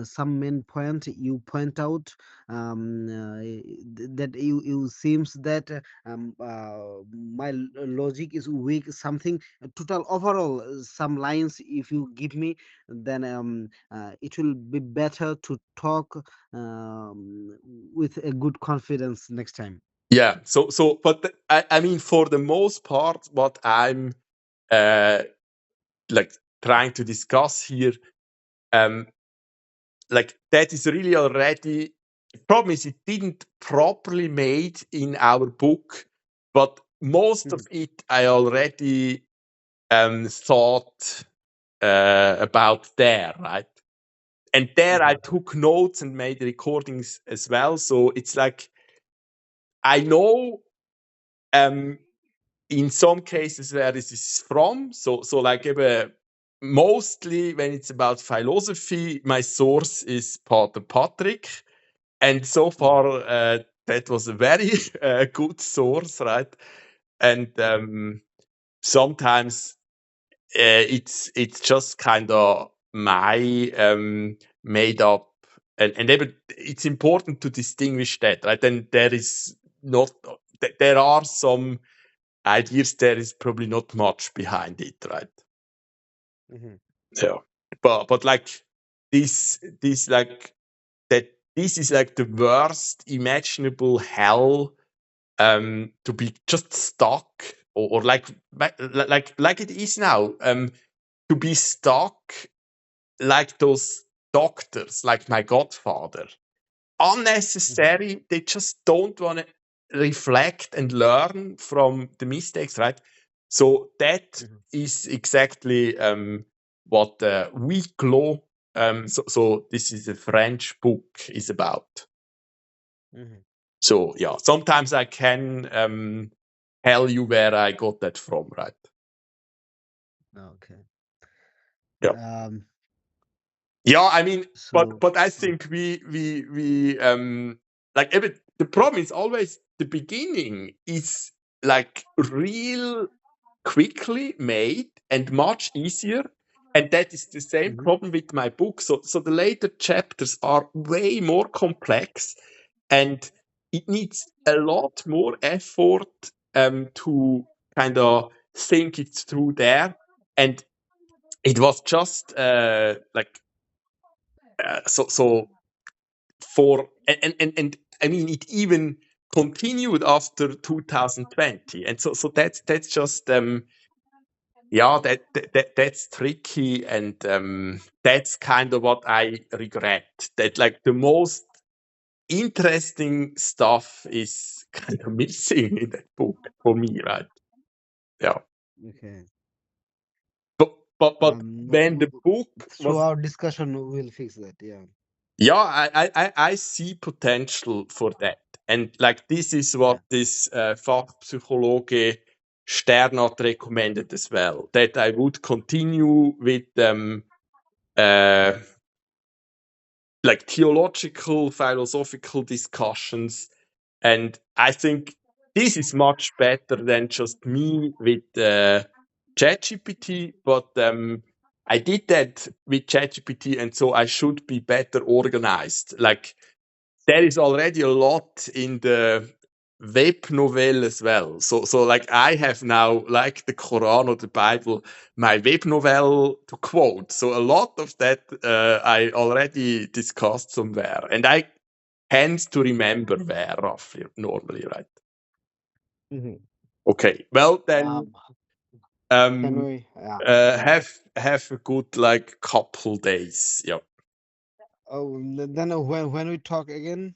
some main point you point out, that you seems that my logic is weak, something total overall, some lines if you give me, then it will be better to talk with a good confidence next time. Yeah. But I mean, for the most part, what I'm uh, like trying to discuss here, um, like that is really already. The problem is it didn't properly made in our book, but most of Mhm, it I already thought about there, right? And there I mhm, took notes and made recordings as well. So it's like I know um, in some cases where this is from. So like mostly when it's about philosophy, my source is Pater Patrick, and so mhm, far that was a very good source, right? And sometimes it's just kind of my made up, and it's important to distinguish that, right? And there is not, there are some ideas, there is probably not much behind it, right? mhm, Yeah, but like this like that, this is like the worst imaginable hell, to be just stuck, or like it is now, to be stuck like those doctors, like my godfather. mhm, Unnecessary. They just don't want to reflect and learn from the mistakes, right? So that mhm, is exactly what Huis so this is a French book, is about. mhm. So yeah, sometimes I can tell you where I got that from, right? Okay. Yeah. Um, Yeah, I mean, so, but I think we like the problem is always the beginning is like real quickly made and much easier, and that is the same mhm, problem with my book. So the later chapters are way more complex, and it needs a lot more effort to kind of think it through there, and it was just like so for and I mean it even continued after 2020, and so that's just yeah, that's tricky, and that's kind of what I regret. That like the most interesting stuff is kind of missing in that book for me, right? Yeah, Okay. but when the book Through was, our discussion, we will fix that. Yeah. yeah, I see potential for that, and like this is Yeah. what this Fachpsychologe Sternat recommended as well. That I would continue with uh, like theological, philosophical discussions. And I think this is much better than just me with ChatGPT. But I did that with ChatGPT, and so I should be better organized. Like there is already a lot in the web novel as well. So like I have now, like the Quran or the Bible, my web novel to quote. So a lot of that I already discussed somewhere, and I tend to remember where roughly normally, right? Mhm. Okay. Well then, Um, can um, we? Yeah. have a good like couple days. Yeah. Oh, then when we talk again?